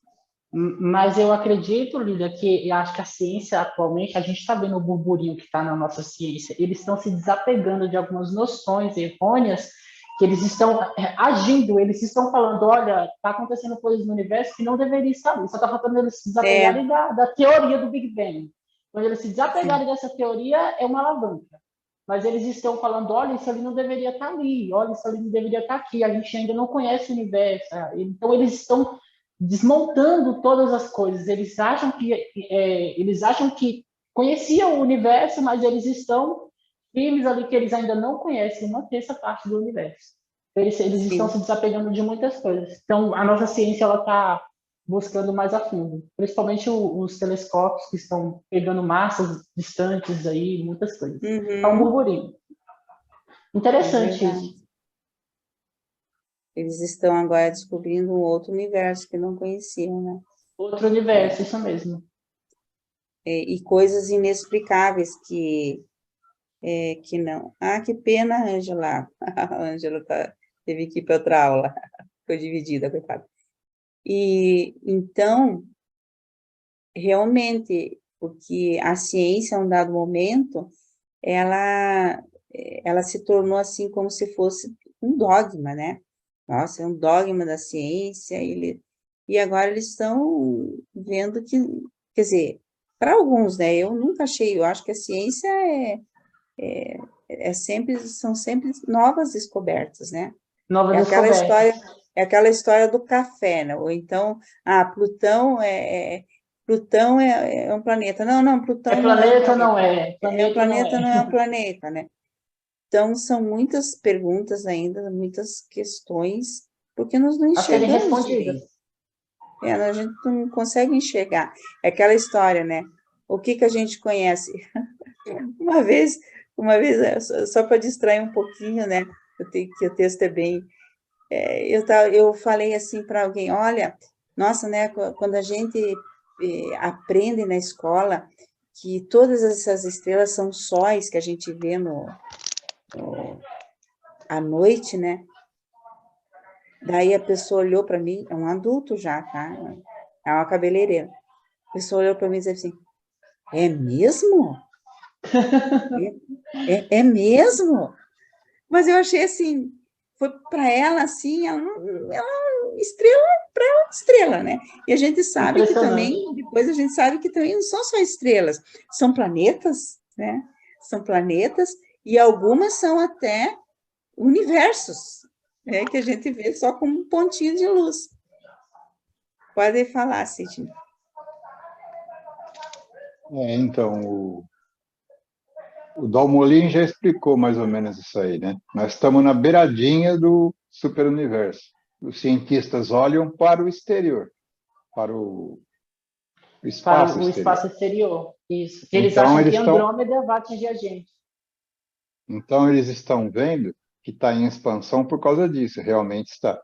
Mas eu acredito, Lídia, que eu acho que a ciência atualmente, a gente está vendo o burburinho que está na nossa ciência, eles estão se desapegando de algumas noções errôneas que eles estão agindo, eles estão falando, olha, está acontecendo coisas no universo que não deveria estar ali, só está faltando eles se desapegarem da teoria do Big Bang. Quando eles se desapegarem dessa teoria, é uma alavanca. Mas eles estão falando, olha, isso ali não deveria estar ali, olha, isso ali não deveria estar aqui, a gente ainda não conhece o universo. Então, eles estão desmontando todas as coisas. Eles acham que conheciam o universo, mas eles estão firmes ali que eles ainda não conhecem uma terça parte do universo. Eles estão se desapegando de muitas coisas. Então, a nossa ciência ela está buscando mais a fundo, principalmente os telescópios que estão pegando massas distantes aí, muitas coisas. É um burburinho. Interessante isso. Eles estão agora descobrindo um outro universo que não conheciam, né? Outro universo, isso mesmo. E coisas inexplicáveis que não. Ah, que pena, Ângela. A Ângela teve que ir para outra aula. Foi dividida, coitada. E, então, realmente, porque a ciência, a um dado momento, ela se tornou assim como se fosse um dogma, né? Nossa, é um dogma da ciência, e agora eles estão vendo que, quer dizer, para alguns, né? Eu nunca achei, eu acho que a ciência são sempre novas descobertas, né? Novas descobertas. É aquela história do café, né? Ou então, Plutão Plutão é um planeta. Não, Plutão não é. Planeta não é um planeta, né? Então, são muitas perguntas ainda, muitas questões, porque nós não enxergamos direito. A gente não consegue enxergar. É aquela história, né? O que a gente conhece? Uma vez, só para distrair um pouquinho, né? Que o texto é bem... eu falei assim para alguém, olha, nossa, né? Quando a gente aprende na escola que todas essas estrelas são sóis que a gente vê à noite, né? Daí a pessoa olhou para mim, é um adulto já, tá? É uma cabeleireira. A pessoa olhou para mim e disse assim, é mesmo? É mesmo? Mas eu achei assim, foi para ela assim, ela estrela para estrela, né? E a gente sabe que também, depois a gente sabe que também não são só estrelas, são planetas, né? São planetas e algumas são até universos, né? Que a gente vê só como um pontinho de luz. Pode falar, Sidney. Então, o Dalmolin já explicou mais ou menos isso aí, né? Nós estamos na beiradinha do superuniverso. Os cientistas olham para o exterior, para o espaço exterior. Espaço exterior, isso. Eles então, acham que Andrômeda vai atingir a gente. Então, eles estão vendo que está em expansão por causa disso, realmente está.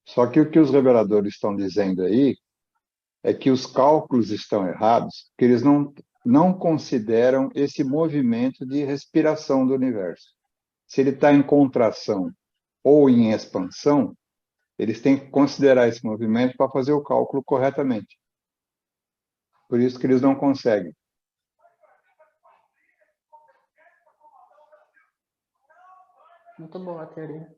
Só que o que os reveladores estão dizendo aí é que os cálculos estão errados, que eles não consideram esse movimento de respiração do universo. Se ele está em contração ou em expansão, eles têm que considerar esse movimento para fazer o cálculo corretamente. Por isso que eles não conseguem. Muito boa a teoria.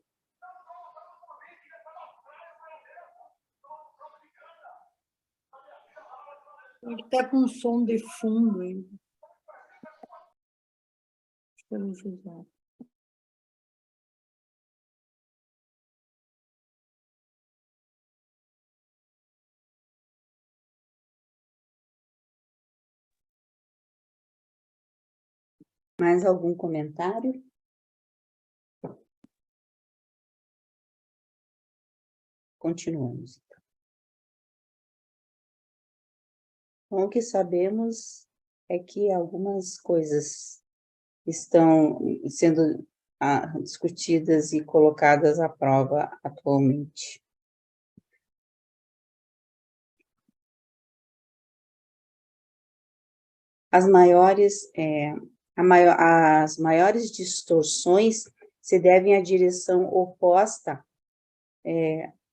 Ele está com um som de fundo aí. Deixa eu usar. Mais algum comentário? Continuamos. Então, o que sabemos é que algumas coisas estão sendo discutidas e colocadas à prova atualmente. As maiores distorções se devem à direção oposta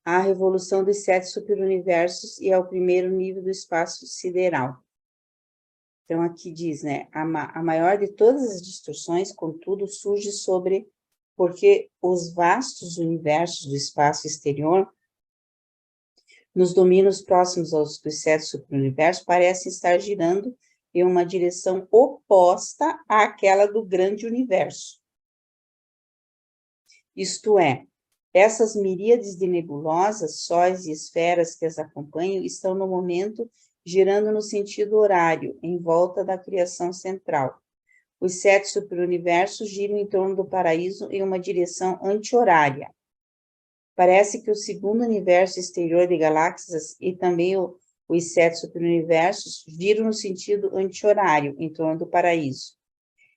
à revolução dos 7 superuniversos e ao primeiro nível do espaço sideral. Então, aqui diz, né, a maior de todas as distorções, contudo, surge porque os vastos universos do espaço exterior, nos domínios próximos dos 7 superuniversos, parecem estar girando em uma direção oposta àquela do grande universo. Isto é, essas miríades de nebulosas, sóis e esferas que as acompanham estão no momento girando no sentido horário, em volta da criação central. Os 7 superuniversos giram em torno do paraíso em uma direção anti-horária. Parece que o segundo universo exterior de galáxias e também os 7 superuniversos giram no sentido anti-horário, em torno do paraíso.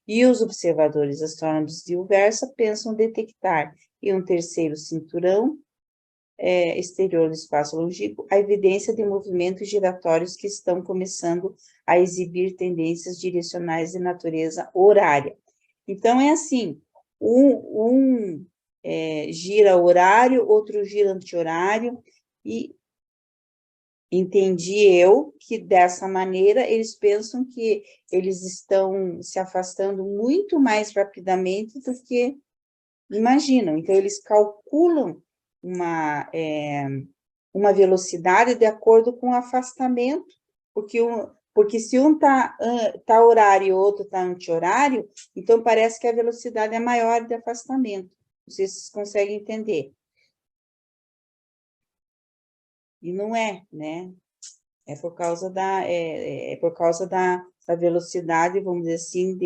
E os observadores astrônomos de Ulversa pensam detectar em um terceiro cinturão exterior do espaço longínquo a evidência de movimentos giratórios que estão começando a exibir tendências direcionais de natureza horária. Então, é assim, gira horário, outro gira anti-horário, e entendi eu que dessa maneira eles pensam que eles estão se afastando muito mais rapidamente do que imaginam. Então, eles calculam uma velocidade de acordo com o afastamento, porque se um tá horário e o outro está anti-horário, então parece que a velocidade é maior de afastamento. Não sei se vocês conseguem entender. E não é, né? É por causa da velocidade, vamos dizer assim,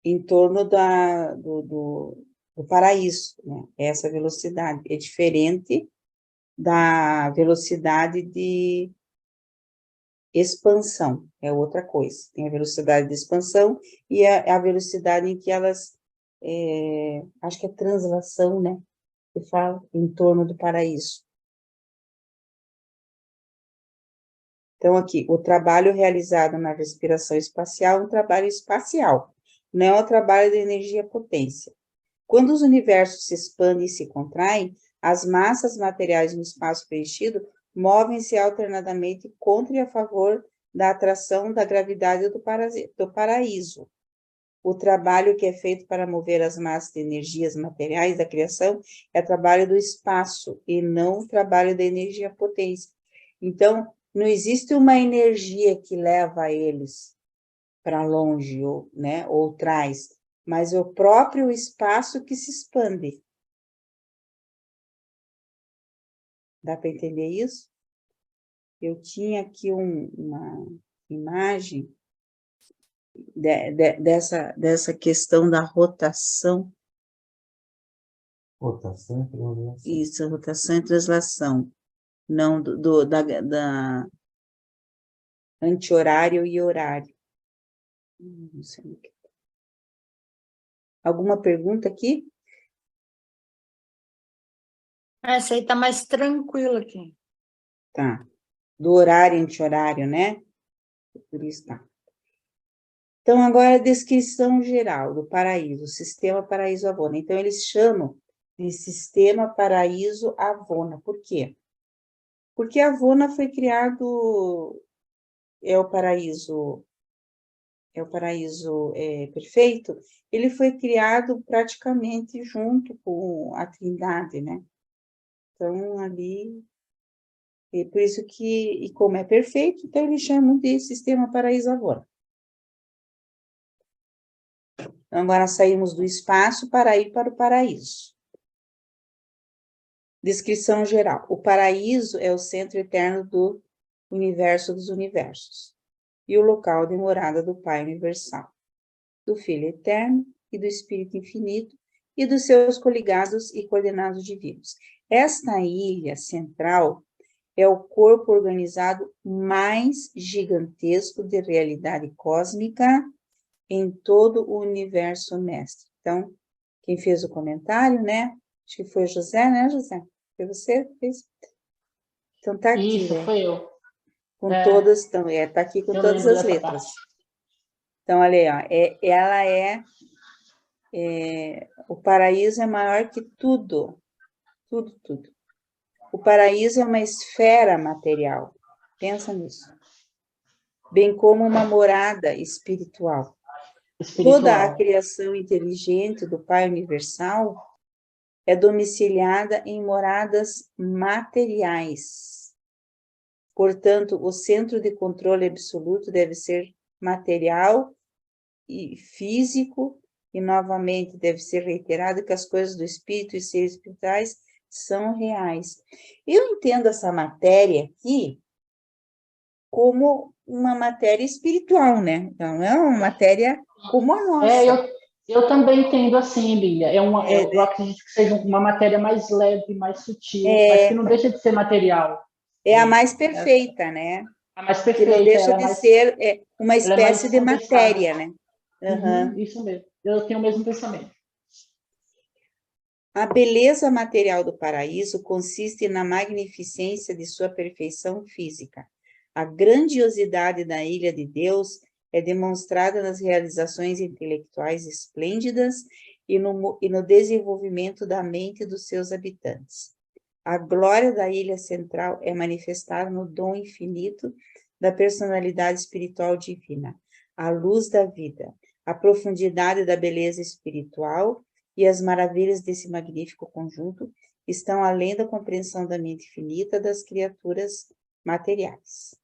em torno do paraíso, né? Essa velocidade é diferente da velocidade de expansão, é outra coisa. Tem a velocidade de expansão e a velocidade em que elas, acho que é translação, né? Que fala em torno do paraíso. Então, aqui, o trabalho realizado na respiração espacial é um trabalho espacial, não é um trabalho de energia-potência. Quando os universos se expandem e se contraem, as massas materiais no espaço preenchido movem-se alternadamente contra e a favor da atração da gravidade do paraíso. O trabalho que é feito para mover as massas de energias materiais da criação é trabalho do espaço e não o trabalho da energia potência. Então, não existe uma energia que leva eles para longe, ou traz, mas é o próprio espaço que se expande. Dá para entender isso? Eu tinha aqui uma imagem dessa questão da rotação. Rotação e translação. Isso, rotação e translação. Não da anti-horário e horário. Não sei o que. Alguma pergunta aqui? Essa aí está mais tranquila aqui. Tá. Do horário e anti-horário, né? Por isso tá. Então, agora a descrição geral do paraíso, o sistema paraíso-avona. Então, eles chamam de sistema paraíso-avona. Por quê? Porque a Avona foi criado, é o paraíso perfeito, ele foi criado praticamente junto com a Trindade, né? Então, ali, é por isso que, e como é perfeito, então eles chamam de sistema paraíso-avona. Então, agora saímos do espaço para ir para o paraíso. Descrição geral. O paraíso é o centro eterno do universo dos universos e o local de morada do Pai Universal, do Filho Eterno e do Espírito Infinito e dos seus coligados e coordenados divinos. Esta ilha central é o corpo organizado mais gigantesco de realidade cósmica em todo o universo mestre. Então, quem fez o comentário, né? Acho que foi José, né, José? Foi você que fez? Então, tá aqui, Isso, né? foi eu. Com todas, então, tá aqui com todas as letras. Parte. Então, olha aí, ó, ela o paraíso é maior que tudo, tudo. O paraíso é uma esfera material, pensa nisso, bem como uma morada espiritual. Toda a criação inteligente do Pai Universal é domiciliada em moradas materiais. Portanto, o centro de controle absoluto deve ser material e físico, e novamente deve ser reiterado que as coisas do espírito e seres espirituais são reais. Eu entendo essa matéria aqui como uma matéria espiritual, né? Então, é uma matéria como a nossa. Eu também entendo assim, Bíblia. Eu acredito que seja uma matéria mais leve, mais sutil, mas que não deixa de ser material. É a mais perfeita, né? A mais perfeita. Que não deixa de ser uma espécie de matéria, né? Uhum. Isso mesmo. Eu tenho o mesmo pensamento. A beleza material do paraíso consiste na magnificência de sua perfeição física. A grandiosidade da ilha de Deus é demonstrada nas realizações intelectuais esplêndidas e no desenvolvimento da mente dos seus habitantes. A glória da ilha central é manifestada no dom infinito da personalidade espiritual divina, a luz da vida, a profundidade da beleza espiritual e as maravilhas desse magnífico conjunto estão além da compreensão da mente finita das criaturas materiais.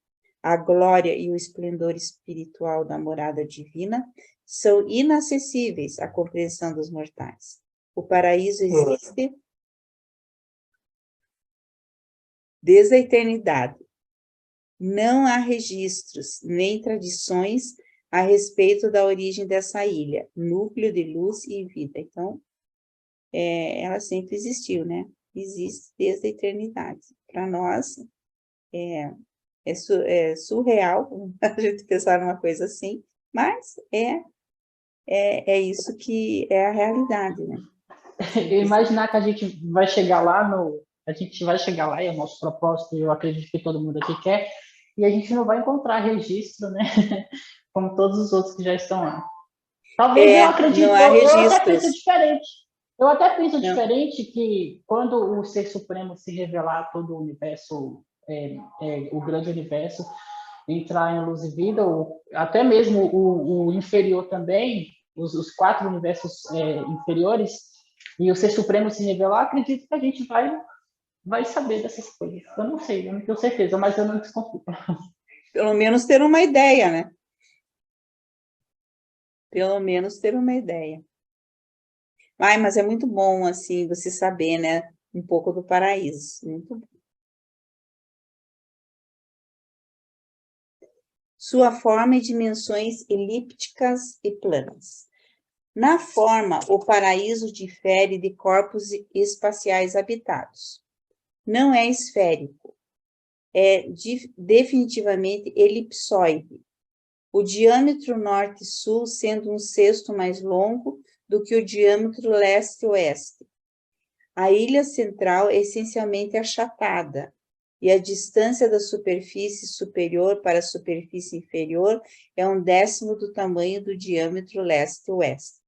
A glória e o esplendor espiritual da morada divina são inacessíveis à compreensão dos mortais. O paraíso existe desde a eternidade. Não há registros nem tradições a respeito da origem dessa ilha, núcleo de luz e vida. Então, ela sempre existiu, né? Existe desde a eternidade. Para nós, é surreal a gente pensar numa coisa assim, mas é isso que é a realidade, né? Imaginar que a gente vai chegar lá e é o nosso propósito, eu acredito que todo mundo aqui quer, e a gente não vai encontrar registro, né? Como todos os outros que já estão lá. Talvez eu acredite, não há registros. Eu até pense diferente. Eu até penso diferente que quando o Ser Supremo se revelar todo o universo, o grande universo, entrar em luz e vida, ou até mesmo o inferior também, os 4 universos inferiores, e o Ser Supremo se revelar, acredito que a gente vai saber dessas coisas. Eu não sei, eu não tenho certeza, mas eu não desconfio. Pelo menos ter uma ideia, né? Pelo menos ter uma ideia. Ai, mas é muito bom, assim, você saber, né? Um pouco do paraíso. Muito bom. Sua forma e dimensões elípticas e planas. Na forma, o paraíso difere de corpos espaciais habitados. Não é esférico, é definitivamente elipsoide. O diâmetro norte-sul sendo um sexto mais longo do que o diâmetro leste-oeste. A ilha central é essencialmente achatada, e a distância da superfície superior para a superfície inferior é 1/10 do tamanho do diâmetro leste-oeste.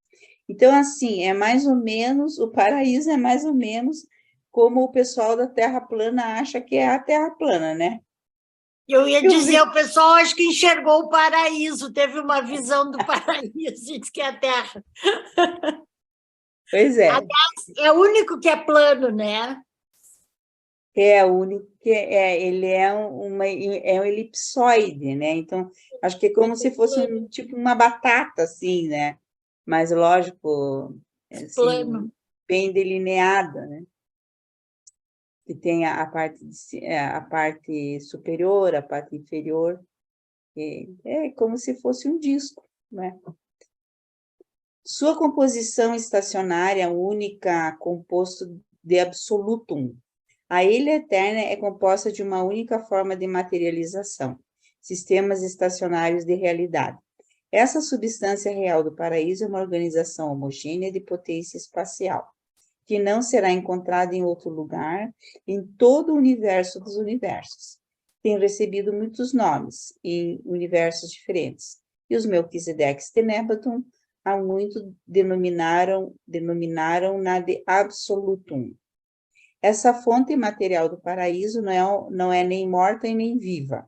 Então, assim, é mais ou menos, o paraíso é mais ou menos como o pessoal da Terra plana acha que é a Terra plana, né? Eu ia dizer, o pessoal acho que enxergou o paraíso, teve uma visão do paraíso, diz que é a Terra. Pois é. Aliás, é o único que é plano, né? É o único que ele é um elipsoide, né? Então, acho que é como se fosse tipo uma batata, assim, né? Mas, lógico, assim, Plano. bem delineada, né? Que tem a parte superior, a parte inferior. É como se fosse um disco, né? Sua composição estacionária única, composto de absolutum. A ilha eterna é composta de uma única forma de materialização, sistemas estacionários de realidade. Essa substância real do paraíso é uma organização homogênea de potência espacial, que não será encontrada em outro lugar, em todo o universo dos universos. Tem recebido muitos nomes em universos diferentes, e os Melquisedeques Tenebatum há muito denominaram-na de Absolutum. Essa fonte material do paraíso não é nem morta e nem viva.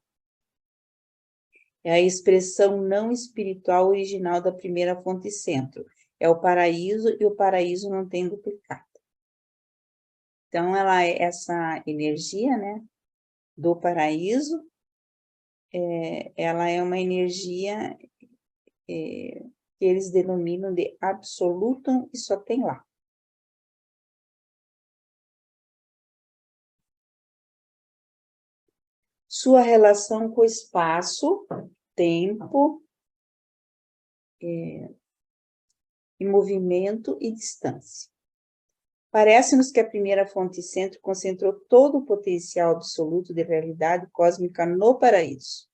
É a expressão não espiritual original da primeira fonte centro. É o paraíso, e o paraíso não tem duplicata. Então, ela é essa energia, né, do paraíso, ela é uma energia que eles denominam de absolutum e só tem lá. Sua relação com o espaço, tempo, e movimento e distância. Parece-nos que a primeira fonte centro concentrou todo o potencial absoluto de realidade cósmica no paraíso,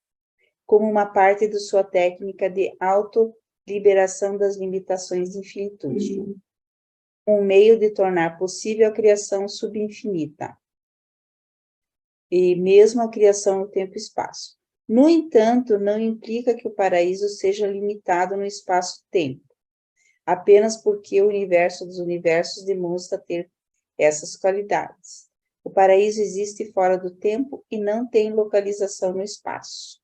como uma parte de sua técnica de autoliberação das limitações de infinitude, um meio de tornar possível a criação subinfinita, e mesmo a criação no tempo e espaço. No entanto, não implica que o paraíso seja limitado no espaço-tempo, apenas porque o universo dos universos demonstra ter essas qualidades. O paraíso existe fora do tempo e não tem localização no espaço.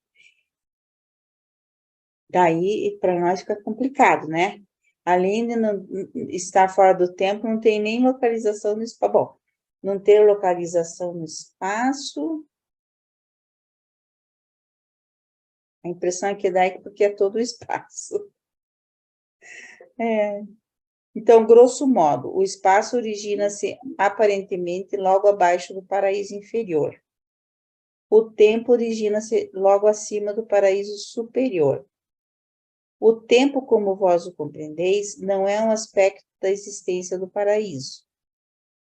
Daí, para nós fica complicado, né? Além de não estar fora do tempo, não tem nem localização no espaço. Bom, não ter localização no espaço. A impressão que dá é porque é todo o espaço. Então, grosso modo, o espaço origina-se aparentemente logo abaixo do paraíso inferior. O tempo origina-se logo acima do paraíso superior. O tempo, como vós o compreendeis, não é um aspecto da existência do paraíso,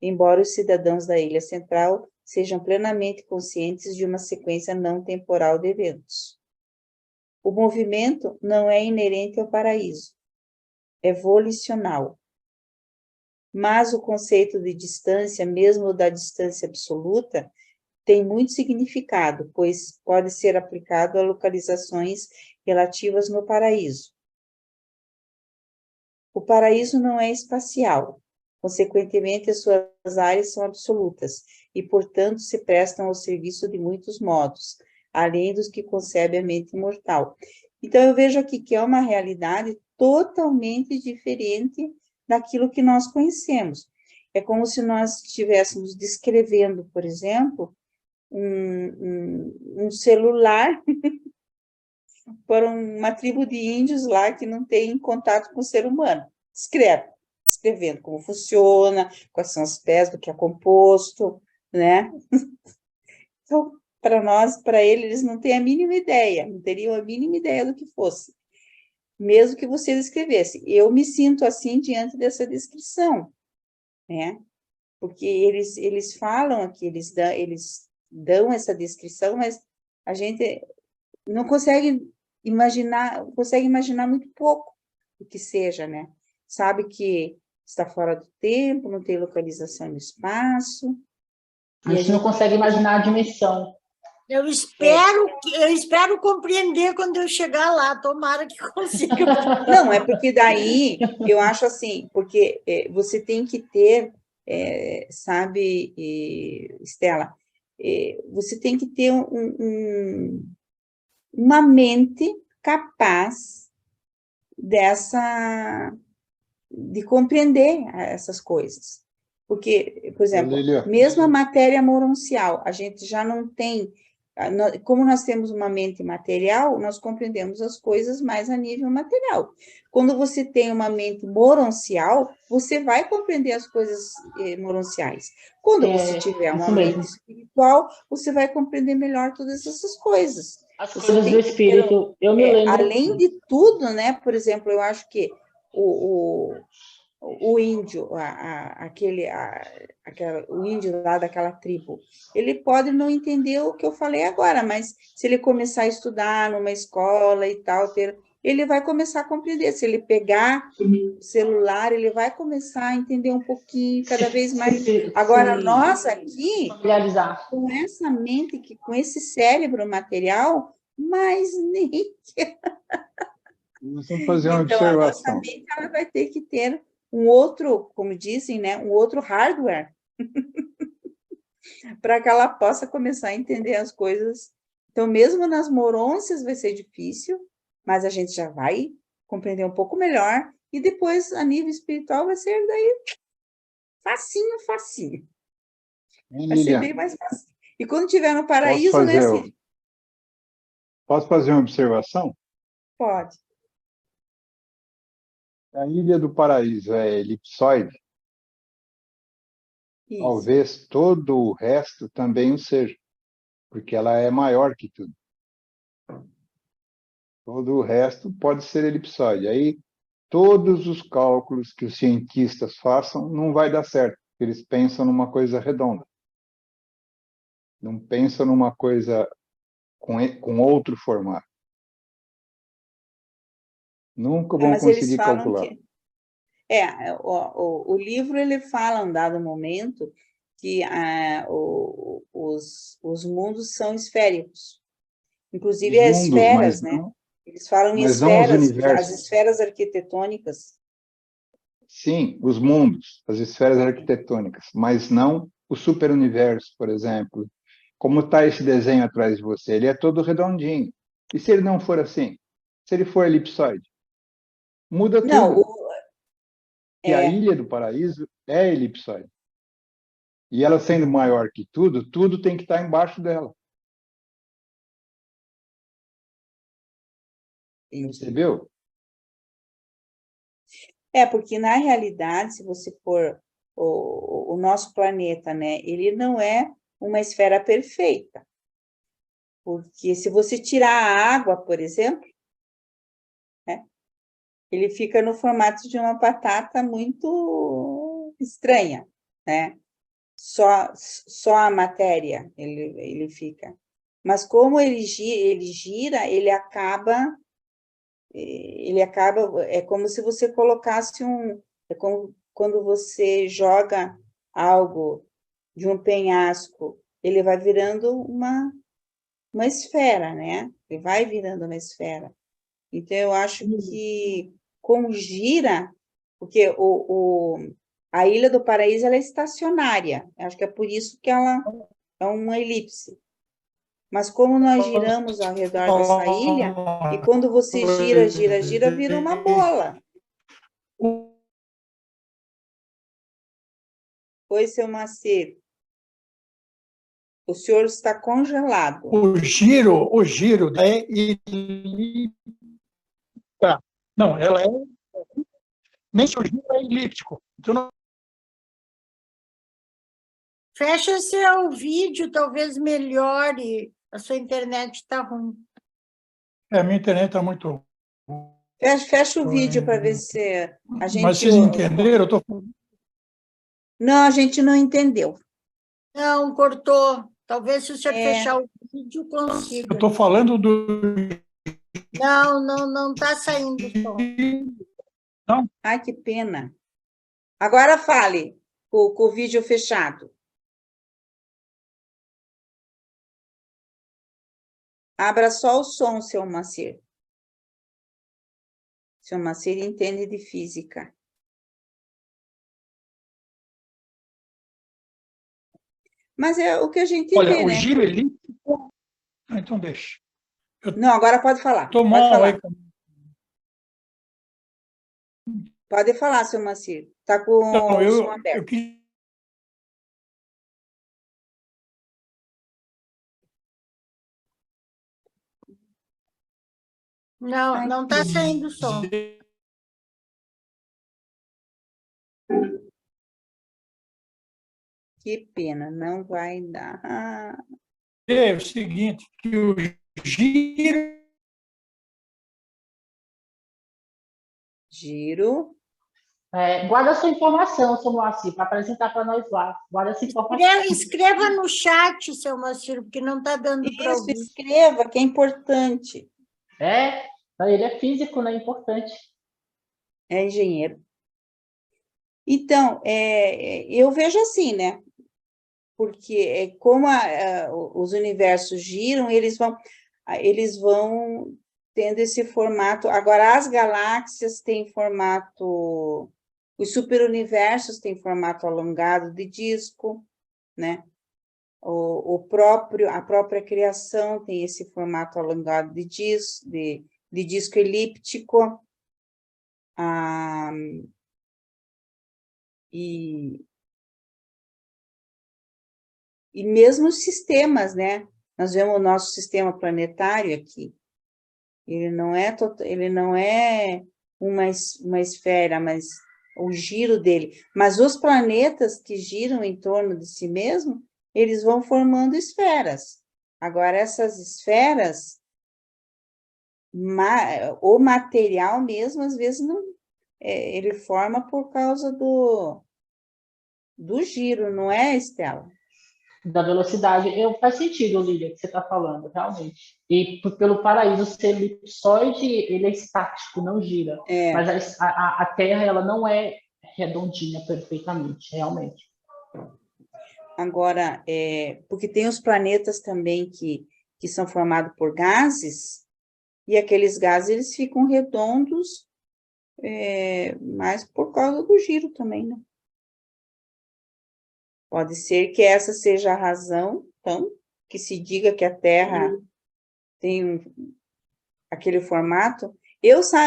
embora os cidadãos da ilha central sejam plenamente conscientes de uma sequência não temporal de eventos. O movimento não é inerente ao paraíso, é volicional. Mas o conceito de distância, mesmo da distância absoluta, tem muito significado, pois pode ser aplicado a localizações relativas no paraíso. O paraíso não é espacial, Consequentemente, as suas áreas são absolutas e, portanto, se prestam ao serviço de muitos modos, além dos que concebe a mente imortal. Então, eu vejo aqui que é uma realidade totalmente diferente daquilo que nós conhecemos. É como se nós estivéssemos descrevendo, por exemplo, um celular para uma tribo de índios lá que não tem contato com o ser humano. Escrevendo como funciona, quais são as peças, do que é composto, né? Então, para nós, para eles não têm a mínima ideia, não teriam a mínima ideia do que fosse, mesmo que você descrevesse. Eu me sinto assim diante dessa descrição, né? Porque eles falam aqui, eles dão essa descrição, mas a gente não consegue imaginar muito pouco o que seja, né? Sabe que está fora do tempo, não tem localização no espaço. A gente não consegue imaginar a dimensão. Eu espero compreender quando eu chegar lá, tomara que consiga. Não, é porque daí, eu acho assim, porque você tem que ter, sabe, Estela, você tem que ter uma mente capaz de compreender essas coisas. Porque, por exemplo, mesmo a matéria moroncial, a gente já não tem, como nós temos uma mente material, nós compreendemos as coisas mais a nível material. Quando você tem uma mente moroncial, você vai compreender as coisas moronciais. Quando você tiver uma mente espiritual, você vai compreender melhor todas essas coisas. As coisas do espírito, eu me lembro. Além de tudo, né? Por exemplo, eu acho que o índio, o índio lá daquela tribo, ele pode não entender o que eu falei agora, mas se ele começar a estudar numa escola e tal, ele vai começar a compreender. Se ele pegar o celular, ele vai começar a entender um pouquinho, cada vez mais. Agora, nós aqui, com essa mente, com esse cérebro material, mas nem... Nós vamos fazer uma observação. A nossa mente, ela vai ter que ter um outro, como dizem, né, um outro hardware, para que ela possa começar a entender as coisas. Então, mesmo nas morôncias vai ser difícil, mas a gente já vai compreender um pouco melhor, e depois, a nível espiritual, vai ser daí facinho. Vai ser bem mais fácil. E quando estiver no paraíso, né, Cid? Posso fazer uma observação? Pode. A Ilha do Paraíso é elipsoide? Isso. Talvez todo o resto também o seja, porque ela é maior que tudo. Todo o resto pode ser elipsoide. Aí, todos os cálculos que os cientistas façam não vai dar certo, porque eles pensam numa coisa redonda. Não pensam numa coisa com outro formato. Nunca vão conseguir calcular. O livro, ele fala, em dado momento, que os mundos são esféricos. Inclusive as esferas, né? Eles falam em esferas, as esferas arquitetônicas. Sim, os mundos, as esferas arquitetônicas, mas não o superuniverso, por exemplo. Como está esse desenho atrás de você? Ele é todo redondinho. E se ele não for assim? Se ele for elipsoide? Muda tudo. Não, que a Ilha do Paraíso é elipsoide. E ela sendo maior que tudo, tudo tem que estar embaixo dela. Percebeu? Porque na realidade, se você for o nosso planeta, né, ele não é uma esfera perfeita. Porque se você tirar a água, por exemplo, né, ele fica no formato de uma batata muito estranha, né? Só a matéria ele fica. Mas como ele gira, ele acaba, é como se você colocasse é como quando você joga algo de um penhasco, ele vai virando uma esfera, né? Ele vai virando uma esfera. Então, eu acho que como gira, porque A Ilha do Paraíso, ela é estacionária. Acho que é por isso que ela é uma elipse. Mas como nós giramos ao redor dessa ilha, e quando você gira, gira, gira, vira uma bola. Oi, seu Macedo. O senhor está congelado. O giro é elíptica. Não, ela é... Nem se o giro é elíptico. Então, não... Fecha seu vídeo, talvez melhore. A sua internet está ruim. A minha internet está muito... Fecha o vídeo para ver se a gente... Mas vocês entenderam? Não, a gente não entendeu. Não, cortou. Talvez se o senhor fechar o vídeo, consiga. Eu estou falando do... Não está saindo o som. Não? Ai, que pena. Agora fale com o vídeo fechado. Abra só o som, seu Macir. Seu Macir entende de física. Mas é o que a gente Olha, vê, o né? giro elíptico... Então, deixa. Não, agora pode falar. Estou Pode mal falar. aí. Pode falar, seu Macir. Está com o som aberto. Não está saindo o som. Que pena, não vai dar. É o seguinte, que o giro... Giro. Guarda a sua informação, seu Moacir, para apresentar para nós lá. Guarda essa informação. Escreva no chat, seu Moacir, porque não está dando para ouvir. Isso, escreva, que é importante. Ele é físico, né? Importante. É engenheiro. Então, eu vejo assim, né? Porque como os universos giram, eles vão tendo esse formato. Agora, as galáxias têm formato... Os superuniversos têm formato alongado de disco, né? A própria criação tem esse formato alongado de disco elíptico. E mesmo os sistemas, né? Nós vemos o nosso sistema planetário aqui. Ele não é uma esfera, mas o giro dele. Mas os planetas que giram em torno de si mesmo, eles vão formando esferas. Agora, essas esferas, o material mesmo, às vezes, não, ele forma por causa do giro, não é, Estela? Da velocidade. Faz sentido, Lília, o que você está falando, realmente. E pelo paraíso ser elipsoide, ele é estático, não gira. Mas a Terra, ela não é redondinha perfeitamente, realmente. Agora, porque tem os planetas também que são formados por gases, e aqueles gases, eles ficam redondos, mas por causa do giro também, né? Pode ser que essa seja a razão, então, que se diga que a Terra tem aquele formato. Eu sou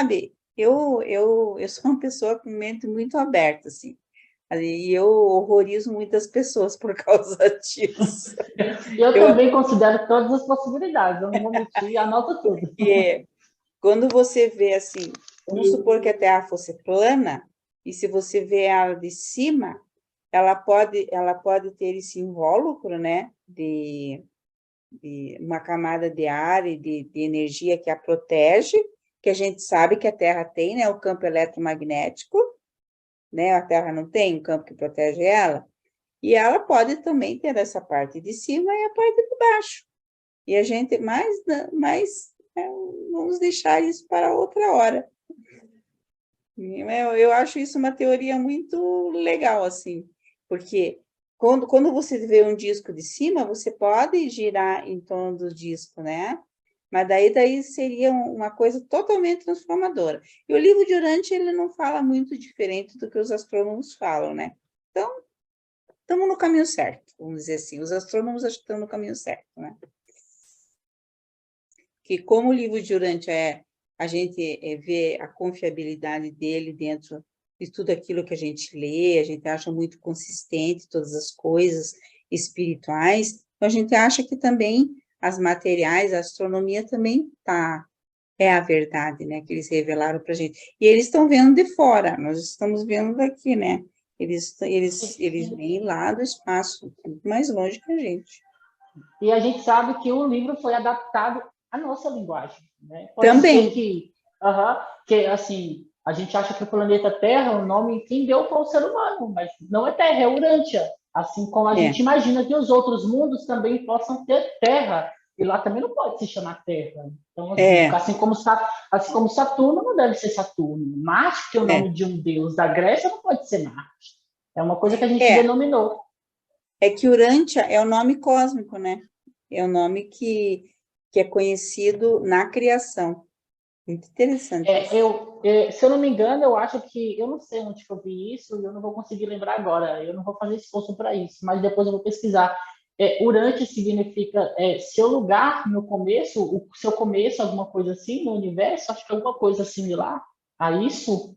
uma pessoa com mente muito aberta, assim, e eu horrorizo muitas pessoas por causa disso. Eu também considero todas as possibilidades, eu não vou mentir, anota tudo. Quando você vê, assim, vamos supor que a Terra fosse plana, e se você vê ela de cima, ela pode ter esse invólucro, né, de uma camada de ar e de energia que a protege, que a gente sabe que a Terra tem, né, o campo eletromagnético, né, a Terra não tem um campo que protege ela, e ela pode também ter essa parte de cima e a parte de baixo. E a gente, vamos deixar isso para outra hora. Eu acho isso uma teoria muito legal, assim, porque quando você vê um disco de cima, você pode girar em torno do disco, né? Mas daí seria uma coisa totalmente transformadora. E o livro de Urântia, ele não fala muito diferente do que os astrônomos falam, né? Então, estamos no caminho certo, vamos dizer assim. Os astrônomos acho que estão no caminho certo, né? Que como o livro de Urântia a gente vê a confiabilidade dele dentro de tudo aquilo que a gente lê, a gente acha muito consistente todas as coisas espirituais, então a gente acha que também as materiais, a astronomia também é a verdade, né, que eles revelaram para a gente. E eles estão vendo de fora, nós estamos vendo daqui, né, eles vêm lá do espaço, muito mais longe que a gente. E a gente sabe que o livro foi adaptado à nossa linguagem, né? Pode também. Ser que, assim, a gente acha que o planeta Terra, o nome quem deu foi o ser humano, mas não é Terra, é Urântia. Assim como a gente imagina que os outros mundos também possam ter Terra, e lá também não pode se chamar Terra. Então, assim como Saturno não deve ser Saturno. Marte, que é o nome de um deus da Grécia, não pode ser Marte. É uma coisa que a gente denominou. É que Urântia é o nome cósmico, né? É o nome que é conhecido na criação. Muito interessante. Se eu não me engano, eu acho que... Eu não sei onde que eu vi isso e eu não vou conseguir lembrar agora. Eu não vou fazer esforço para isso, mas depois eu vou pesquisar. Urântia significa seu lugar no começo, o seu começo, alguma coisa assim, no universo. Acho que é alguma coisa similar a isso.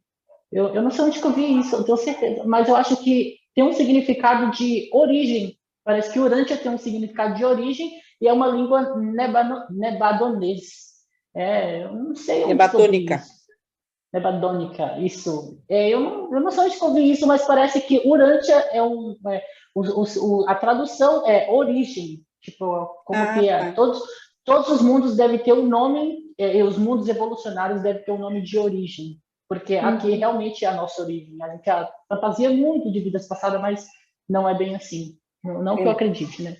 Eu não sei onde que eu vi isso, eu tenho certeza. Mas eu acho que tem um significado de origem. Parece que Urântia tem um significado de origem e é uma língua nebadonês. Eu não sei onde Nebatônica. Nebadônica, isso. Eu não sei onde eu vi isso, mas parece que Urântia a tradução é origem. Tipo, como que é? Todos os mundos devem ter um nome, e os mundos evolucionários devem ter um nome de origem. Porque aqui realmente é a nossa origem. A gente fantasia muito de vidas passadas, mas não é bem assim. Não que eu acredite, né?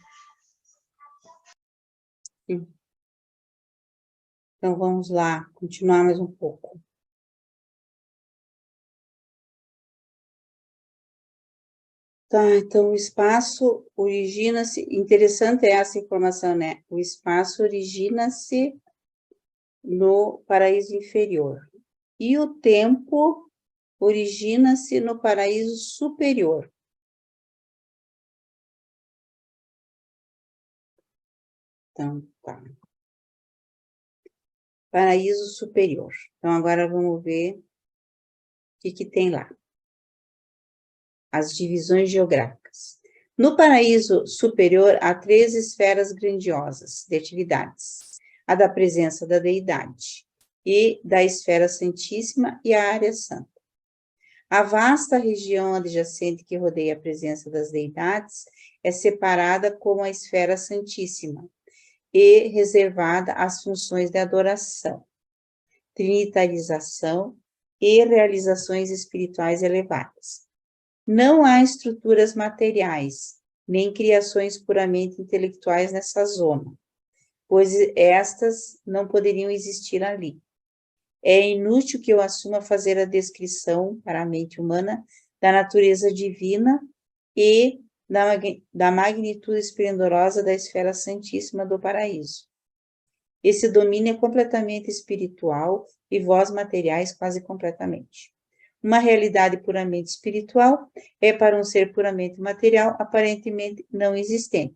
Sim. Então, vamos lá, continuar mais um pouco. Tá, então o espaço origina-se... Interessante essa informação, né? O espaço origina-se no paraíso inferior. E o tempo origina-se no paraíso superior. Então, tá. Paraíso superior. Então, agora vamos ver o que tem lá. As divisões geográficas. No paraíso superior, há 3 esferas grandiosas de atividades. A da presença da deidade e da esfera santíssima e a área santa. A vasta região adjacente que rodeia a presença das deidades é separada como a esfera santíssima e reservada às funções de adoração, trinitarização e realizações espirituais elevadas. Não há estruturas materiais, nem criações puramente intelectuais nessa zona, pois estas não poderiam existir ali. É inútil que eu assuma fazer a descrição para a mente humana da natureza divina e da magnitude esplendorosa da esfera santíssima do paraíso. Esse domínio é completamente espiritual e vós materiais quase completamente. Uma realidade puramente espiritual é para um ser puramente material aparentemente não existente.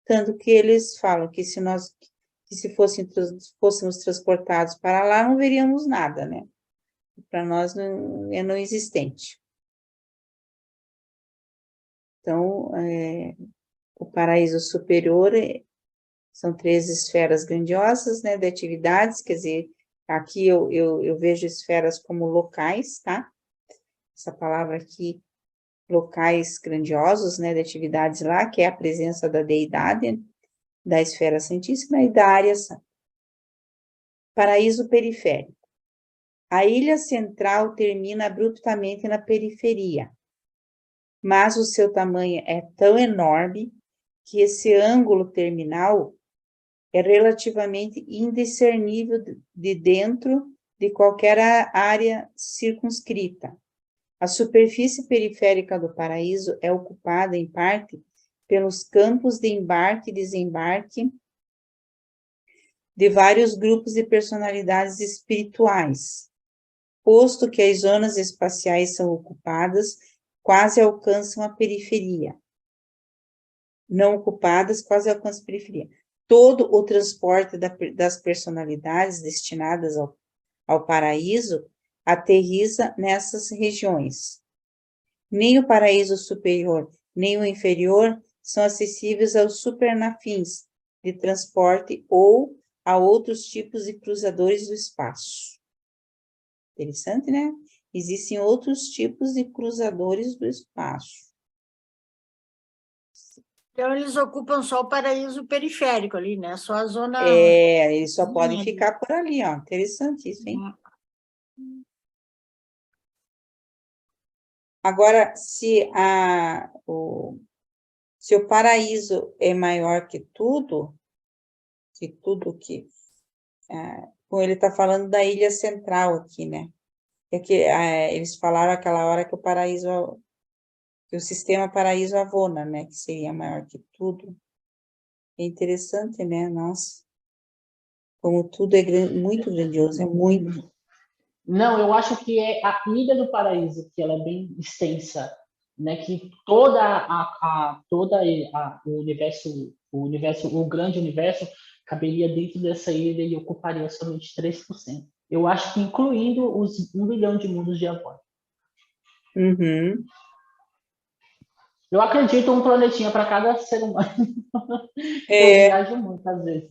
Tanto que eles falam que se fôssemos transportados para lá, não veríamos nada, né? Para nós é não existente. Então, o paraíso superior são 3 esferas grandiosas, né, de atividades, quer dizer, aqui eu vejo esferas como locais, tá? Essa palavra aqui, locais grandiosos, né, de atividades lá, que é a presença da deidade, da esfera santíssima e da área santa. Paraíso periférico. A ilha central termina abruptamente na periferia, mas o seu tamanho é tão enorme que esse ângulo terminal é relativamente indiscernível de dentro de qualquer área circunscrita. A superfície periférica do paraíso é ocupada, em parte, pelos campos de embarque e desembarque de vários grupos de personalidades espirituais, posto que as zonas espaciais são ocupadas, quase alcançam a periferia. Não ocupadas, quase alcançam a periferia. Todo o transporte das personalidades destinadas ao paraíso aterriza nessas regiões. Nem o paraíso superior, nem o inferior são acessíveis aos supernafins de transporte ou a outros tipos de cruzadores do espaço. Interessante, né? Existem outros tipos de cruzadores do espaço. Então, eles ocupam só o paraíso periférico ali, né? Só a zona... Eles só podem ficar por ali, ó. Interessante isso, hein? Agora, se o paraíso é maior que tudo que... ele está falando da ilha central aqui, né? É que eles falaram aquela hora que que o sistema paraíso Avona, né? Que seria maior que tudo. É interessante, né? Nossa. Como tudo é muito grandioso, é muito. Não, eu acho que é a Ilha do Paraíso, que ela é bem extensa, né? Que todo o grande universo caberia dentro dessa ilha e ocuparia somente 3%. Eu acho que incluindo os 1 bilhão de mundos de Avona. Uhum. Eu acredito um planetinha para cada ser humano. Eu viajo muito às vezes.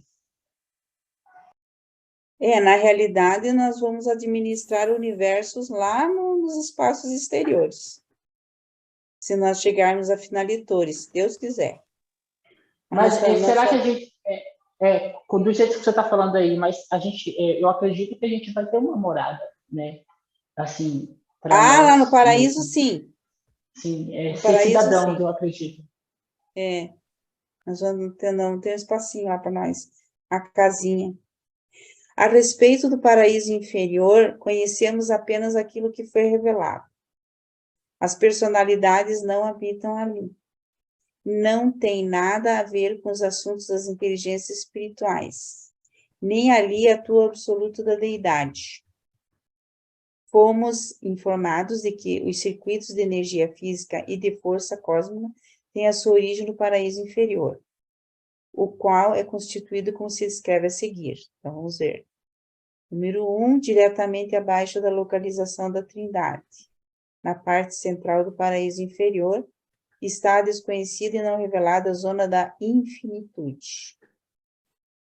Na realidade, nós vamos administrar universos lá nos espaços exteriores. Se nós chegarmos a finalitores, se Deus quiser. Mas será que a gente... do jeito que você está falando aí, mas eu acredito que a gente vai ter uma morada, né? Assim, lá no paraíso, sim. Sim, no ser paraíso, cidadãos, sim. Eu acredito. Nós vamos ter um espacinho lá para nós, a casinha. A respeito do paraíso inferior, conhecemos apenas aquilo que foi revelado. As personalidades não habitam ali. Não tem nada a ver com os assuntos das inteligências espirituais. Nem ali atua o absoluto da deidade. Fomos informados de que os circuitos de energia física e de força cósmica têm a sua origem no paraíso inferior, o qual é constituído como se descreve a seguir. Então, vamos ver. Número 1, diretamente abaixo da localização da Trindade, na parte central do paraíso inferior, está a desconhecida e não revelada zona da infinitude.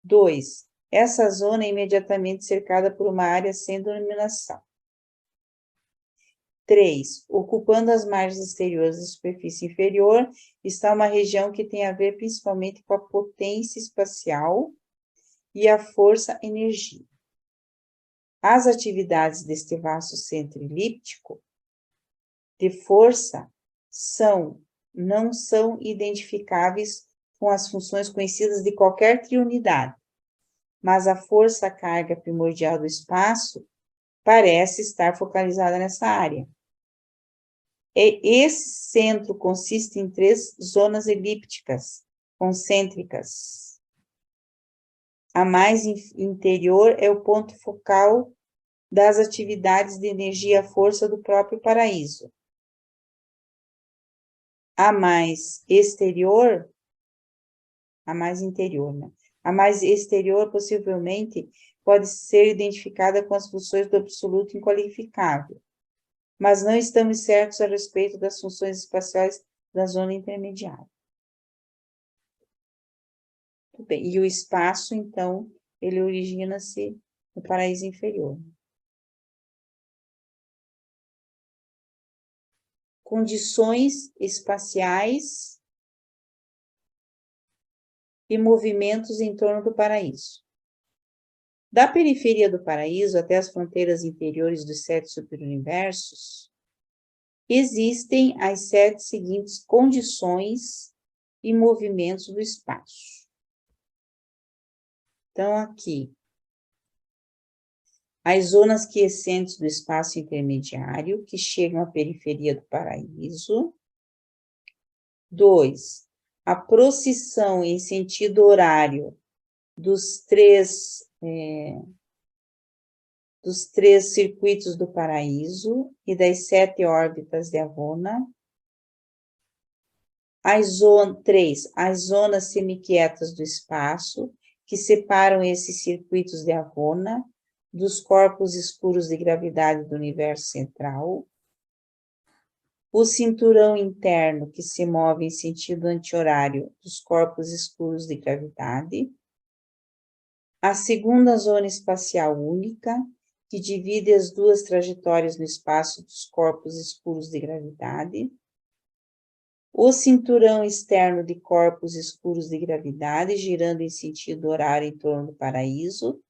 2, essa zona é imediatamente cercada por uma área sem denominação. 3, ocupando as margens exteriores da superfície inferior, está uma região que tem a ver principalmente com a potência espacial e a força-energia. As atividades deste vasto centro elíptico de força não são identificáveis com as funções conhecidas de qualquer triunidade, mas a força-carga primordial do espaço parece estar focalizada nessa área. Esse centro consiste em 3 zonas elípticas, concêntricas. A mais interior é o ponto focal das atividades de energia-força do próprio paraíso. A mais exterior, a mais interior, né? A mais exterior, possivelmente, pode ser identificada com as funções do absoluto inqualificável, mas não estamos certos a respeito das funções espaciais da zona intermediária. Muito bem. E o espaço, então, ele origina-se no paraíso inferior. Condições espaciais e movimentos em torno do paraíso. Da periferia do paraíso até as fronteiras interiores dos 7 superuniversos, existem as 7 seguintes condições e movimentos do espaço. Então, aqui, as zonas quiescentes do espaço intermediário, que chegam à periferia do paraíso. 2, a procissão em sentido horário dos três circuitos do paraíso e das 7 órbitas de Avona. As zonas semiquietas do espaço, que separam esses circuitos de Avona dos corpos escuros de gravidade do universo central. O cinturão interno, que se move em sentido anti-horário dos corpos escuros de gravidade. A segunda zona espacial única, que divide as duas trajetórias no espaço dos corpos escuros de gravidade. O cinturão externo de corpos escuros de gravidade, girando em sentido horário em torno do paraíso.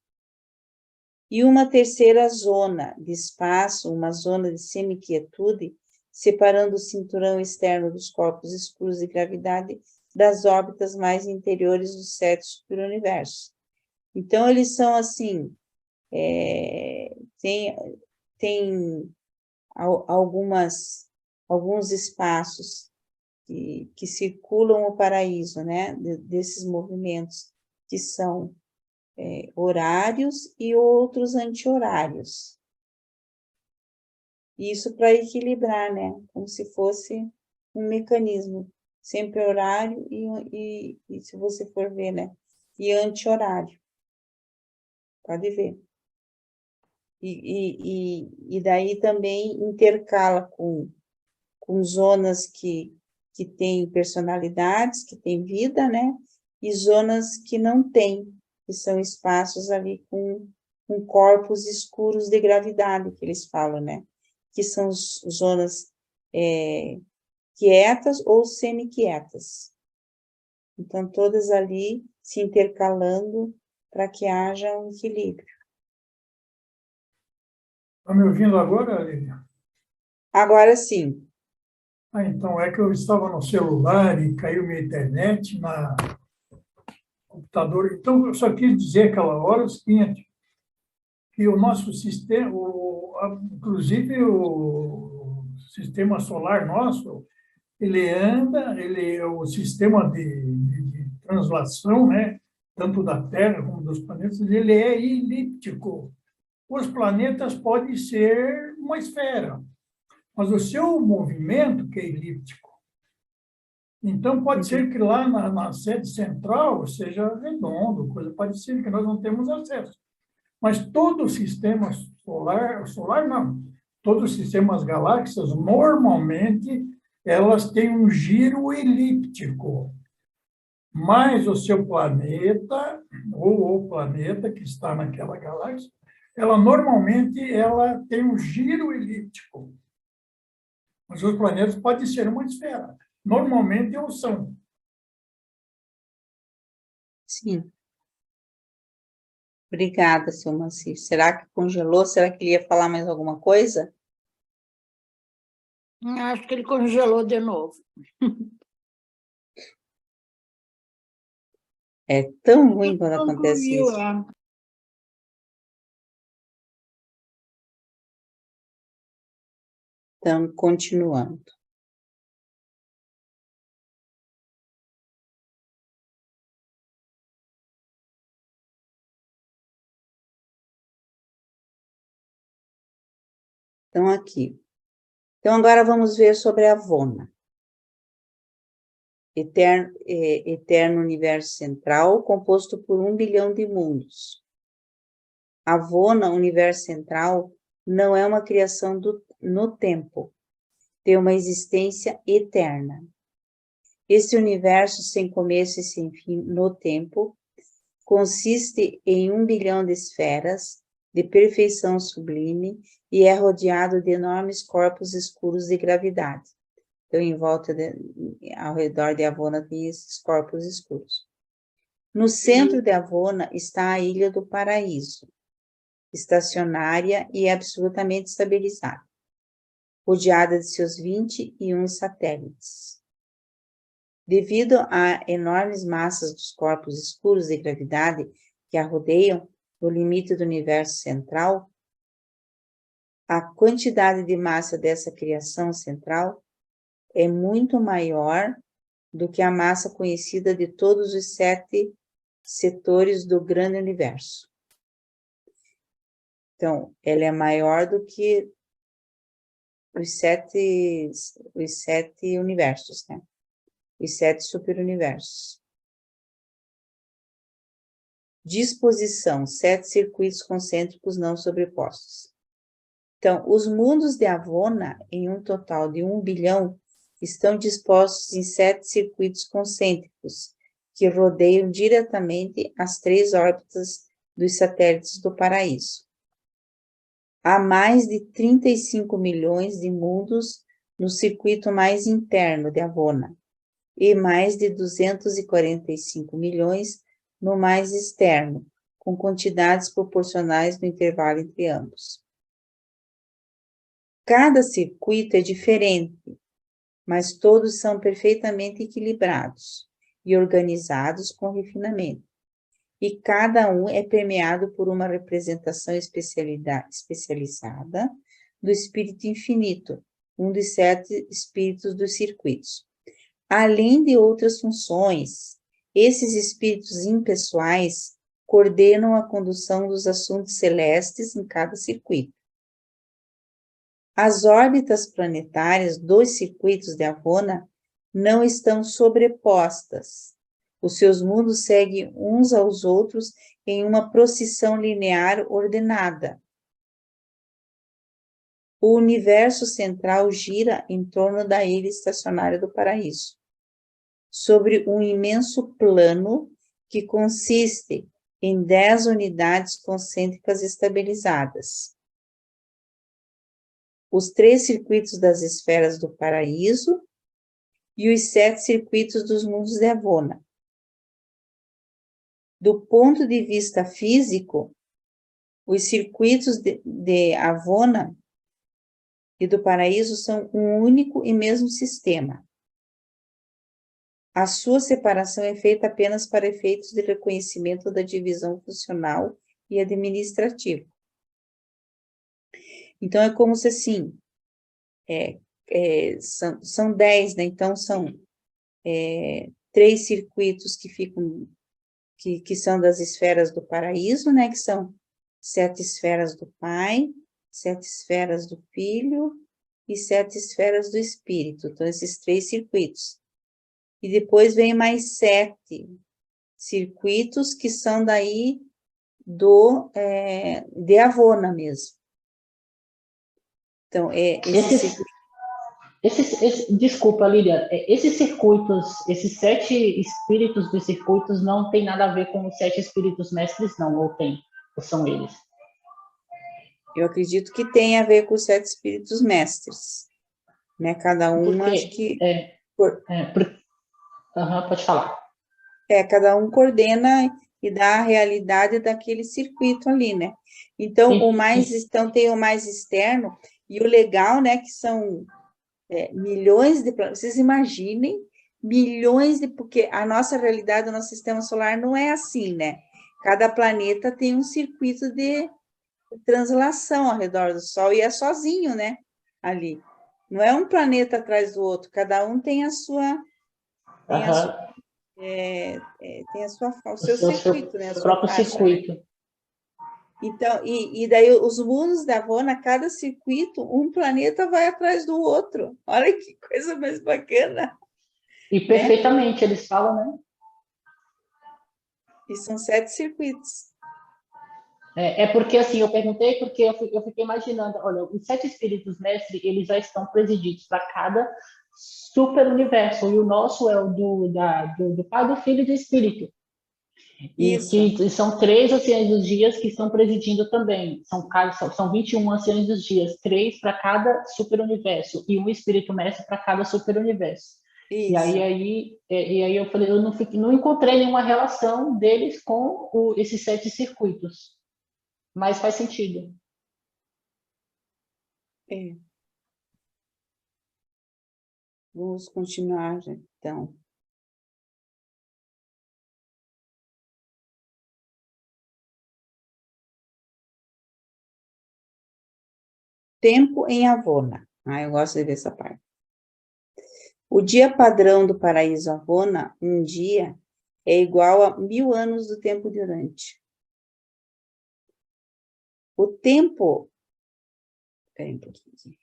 E uma terceira zona de espaço, uma zona de semiquietude, separando o cinturão externo dos corpos escuros de gravidade das órbitas mais interiores do 7 superuniverso. Então, eles são assim, tem alguns espaços que circulam o paraíso, né, desses movimentos que são horários e outros anti-horários. Isso para equilibrar, né, como se fosse um mecanismo, sempre horário e se você for ver, né, e anti-horário. Pode ver. E daí também intercala com zonas que têm personalidades, que têm vida, né? E zonas que não têm, que são espaços ali com corpos escuros de gravidade, que eles falam, né? Que são zonas quietas ou semi-quietas. Então, todas ali se intercalando para que haja um equilíbrio. Está me ouvindo agora, Lívia? Agora sim. Então, é que eu estava no celular e caiu minha internet no computador. Então, eu só quis dizer aquela hora o seguinte, que o nosso sistema, inclusive o sistema solar nosso, ele anda, o sistema de translação, né, tanto da Terra como dos planetas, ele é elíptico. Os planetas podem ser uma esfera, mas o seu movimento que é elíptico. Então, pode ser que lá na sede central seja redondo, coisa parecida, que nós não temos acesso. Mas todo o sistema solar não, todos os sistemas galáxias, normalmente, elas têm um giro elíptico. Mas o seu planeta, ou o planeta que está naquela galáxia, normalmente tem um giro elíptico. Mas os planetas podem ser uma esfera. Normalmente o são. Sim. Obrigada, seu Maci. Será que congelou? Será que ele ia falar mais alguma coisa? Acho que ele congelou de novo. É tão ruim quando acontece isso. Então, continuando. Então, aqui. Então, agora vamos ver sobre a Avona. Eterno universo central, composto por 1 bilhão de mundos. A Avona, universo central, não é uma criação no tempo, tem uma existência eterna. Esse universo sem começo e sem fim no tempo consiste em 1 bilhão de esferas de perfeição sublime e é rodeado de enormes corpos escuros de gravidade. Então, ao redor de Avona tem esses corpos escuros. No centro de Avona está a Ilha do Paraíso, estacionária e absolutamente estabilizada, rodeada de seus 21 satélites. Devido a enormes massas dos corpos escuros de gravidade que a rodeiam no limite do universo central, a quantidade de massa dessa criação central é muito maior do que a massa conhecida de todos os 7 setores do grande universo. Então, ela é maior do que os sete universos, né? Os 7 superuniversos. Disposição, 7 circuitos concêntricos não sobrepostos. Então, os mundos de Avona, em um total de 1 bilhão, estão dispostos em 7 circuitos concêntricos, que rodeiam diretamente as 3 órbitas dos satélites do paraíso. Há mais de 35 milhões de mundos no circuito mais interno de Avona, e mais de 245 milhões no mais externo, com quantidades proporcionais no intervalo entre ambos. Cada circuito é diferente, mas todos são perfeitamente equilibrados e organizados com refinamento. E cada um é permeado por uma representação especializada do Espírito Infinito, um dos 7 espíritos dos circuitos. Além de outras funções, esses espíritos impessoais coordenam a condução dos assuntos celestes em cada circuito. As órbitas planetárias dos circuitos de Avona não estão sobrepostas. Os seus mundos seguem uns aos outros em uma procissão linear ordenada. O universo central gira em torno da ilha estacionária do paraíso, sobre um imenso plano que consiste em 10 unidades concêntricas estabilizadas. Os 3 circuitos das esferas do paraíso e os 7 circuitos dos mundos de Avona. Do ponto de vista físico, os circuitos de Avona e do paraíso são um único e mesmo sistema. A sua separação é feita apenas para efeitos de reconhecimento da divisão funcional e administrativa. Então, é como se assim, são 10, né? Então, são 3 circuitos que ficam, que são das esferas do paraíso, né? Que são 7 esferas do Pai, 7 esferas do Filho e 7 esferas do Espírito. Então, esses 3 circuitos. E depois vem mais 7 circuitos que são daí de Avona mesmo. Então, desculpa, Lilian, esses circuitos, esses 7 espíritos dos circuitos não tem nada a ver com os 7 espíritos mestres, não, ou tem? Ou são eles? Eu acredito que tem a ver com os 7 espíritos mestres, né? Cada um, acho que... pode falar. Cada um coordena e dá a realidade daquele circuito ali, né? Então, tem o mais externo, e o legal, né, que são milhões de planetas. Vocês imaginem, porque a nossa realidade, o nosso sistema solar não é assim, né? Cada planeta tem um circuito de translação ao redor do Sol, e é sozinho, né, ali. Não é um planeta atrás do outro, cada um tem o seu circuito, né? O próprio faixa, circuito. Né? Então, e daí os mundos da Avona, cada circuito, um planeta vai atrás do outro. Olha que coisa mais bacana. E perfeitamente, eles falam, né? E são 7 circuitos. Porque, assim, eu perguntei porque eu fiquei imaginando, olha, os 7 espíritos mestres, eles já estão presididos para cada super universo, e o nosso é o do Pai, do Filho e do Espírito. Isso. E são 3 anciãos dos dias que estão presidindo também. São 21 anciãos dos dias, 3 para cada super universo, e um espírito mestre para cada super universo. Isso. E aí eu falei, eu não encontrei nenhuma relação deles com esses 7 circuitos. Mas faz sentido. Vamos continuar, então. Tempo em Avona. Eu gosto de ver essa parte. O dia padrão do paraíso Avona, um dia, é igual a 1000 anos do tempo de Urântia. O tempo... Espera um pouquinho.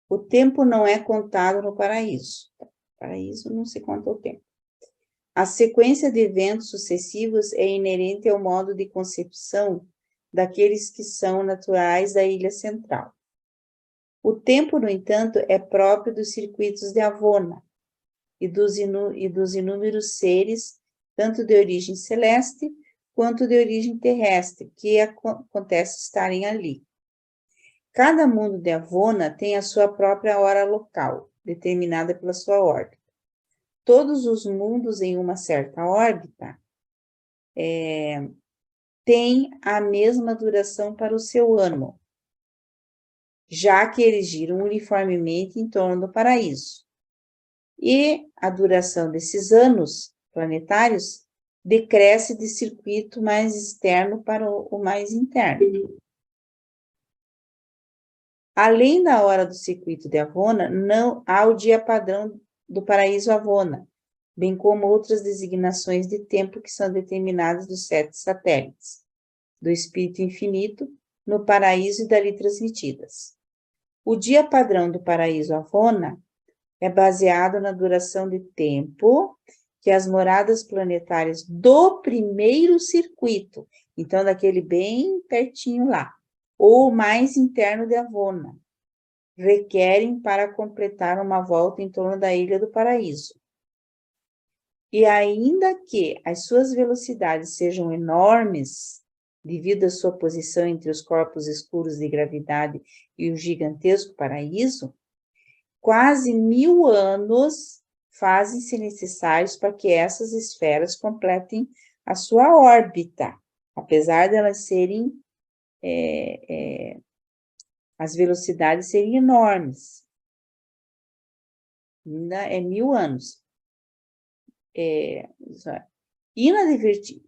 O tempo não é contado no paraíso. No paraíso não se conta o tempo. A sequência de eventos sucessivos é inerente ao modo de concepção daqueles que são naturais da ilha central. O tempo, no entanto, é próprio dos circuitos de Avona e dos inúmeros seres, tanto de origem celeste quanto de origem terrestre, que acontece estarem ali. Cada mundo de Avona tem a sua própria hora local, determinada pela sua órbita. Todos os mundos em uma certa órbita têm a mesma duração para o seu ano, já que eles giram uniformemente em torno do paraíso. E a duração desses anos planetários decresce de circuito mais externo para o mais interno. Além da hora do circuito de Avona, não há o dia padrão do paraíso Avona, bem como outras designações de tempo que são determinadas dos 7 satélites do Espírito Infinito no paraíso e dali transmitidas. O dia padrão do paraíso Avona é baseado na duração de tempo que as moradas planetárias do primeiro circuito, então daquele bem pertinho lá, ou mais interno de Avona, requerem para completar uma volta em torno da Ilha do Paraíso. E ainda que as suas velocidades sejam enormes, devido à sua posição entre os corpos escuros de gravidade e o gigantesco paraíso, quase 1000 anos fazem-se necessários para que essas esferas completem a sua órbita, apesar de elas serem, as velocidades serem enormes. Ainda é 1000 anos.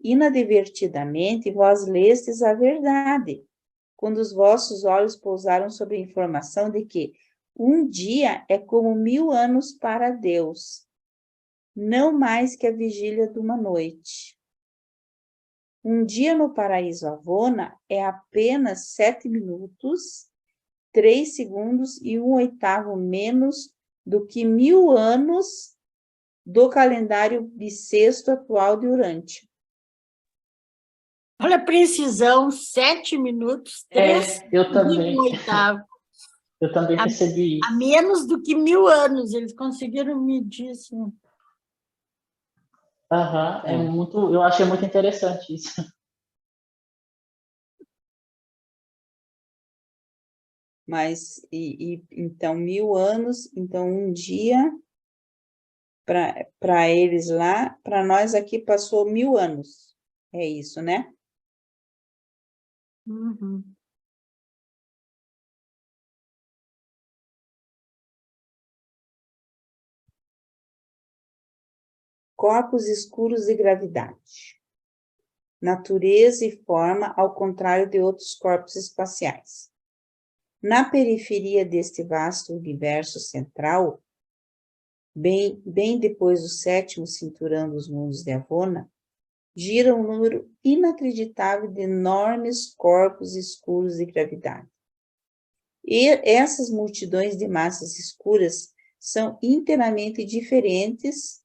Inadvertidamente, vós lestes a verdade, quando os vossos olhos pousaram sobre a informação de que um dia é como 1000 anos para Deus, não mais que a vigília de uma noite. Um dia no paraíso Avona é apenas 7 minutos, 3 segundos e 1/8 menos do que 1000 anos do calendário bissexto atual de Urântia. Olha a precisão, 7 minutos, 3 eu também. 1/8. Eu também percebi isso. A menos do que 1000 anos, eles conseguiram medir assim. Eu achei muito interessante isso. Mas, então, 1000 anos, então um dia, para eles lá, para nós aqui passou 1000 anos. É isso, né? Uhum. Corpos escuros de gravidade. Natureza e forma ao contrário de outros corpos espaciais. Na periferia deste vasto universo central, bem depois do 7º cinturão dos mundos de Avona, gira um número inacreditável de enormes corpos escuros de gravidade. E essas multidões de massas escuras são inteiramente diferentes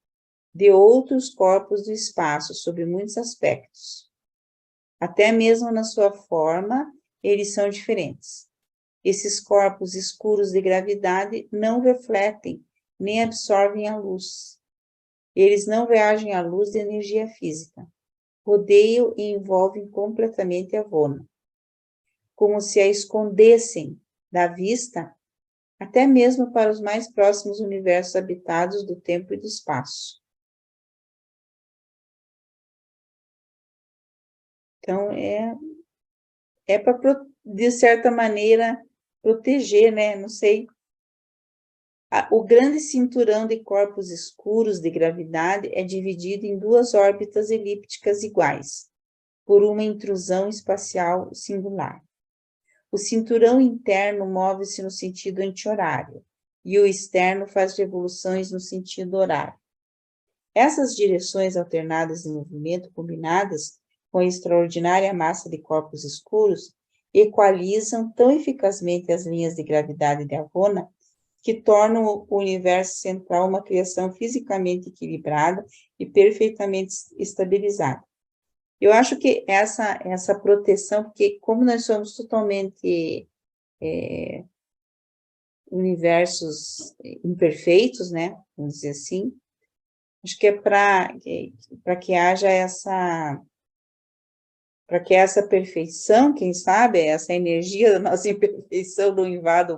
de outros corpos do espaço, sob muitos aspectos. Até mesmo na sua forma, eles são diferentes. Esses corpos escuros de gravidade não refletem nem absorvem a luz. Eles não reagem à luz de energia física. Rodeiam e envolvem completamente a Avona, como se a escondessem da vista, até mesmo para os mais próximos universos habitados do tempo e do espaço. Então, é para, de certa maneira, proteger, né? Não sei. O grande cinturão de corpos escuros de gravidade é dividido em 2 órbitas elípticas iguais, por uma intrusão espacial singular. O cinturão interno move-se no sentido anti-horário, e o externo faz revoluções no sentido horário. Essas direções alternadas de movimento, combinadas com a extraordinária massa de corpos escuros, equalizam tão eficazmente as linhas de gravidade de Avona, que tornam o universo central uma criação fisicamente equilibrada e perfeitamente estabilizada. Eu acho que essa proteção, porque como nós somos totalmente universos imperfeitos, né, vamos dizer assim, acho que é para que haja para que essa perfeição, quem sabe, essa energia da nossa imperfeição não invada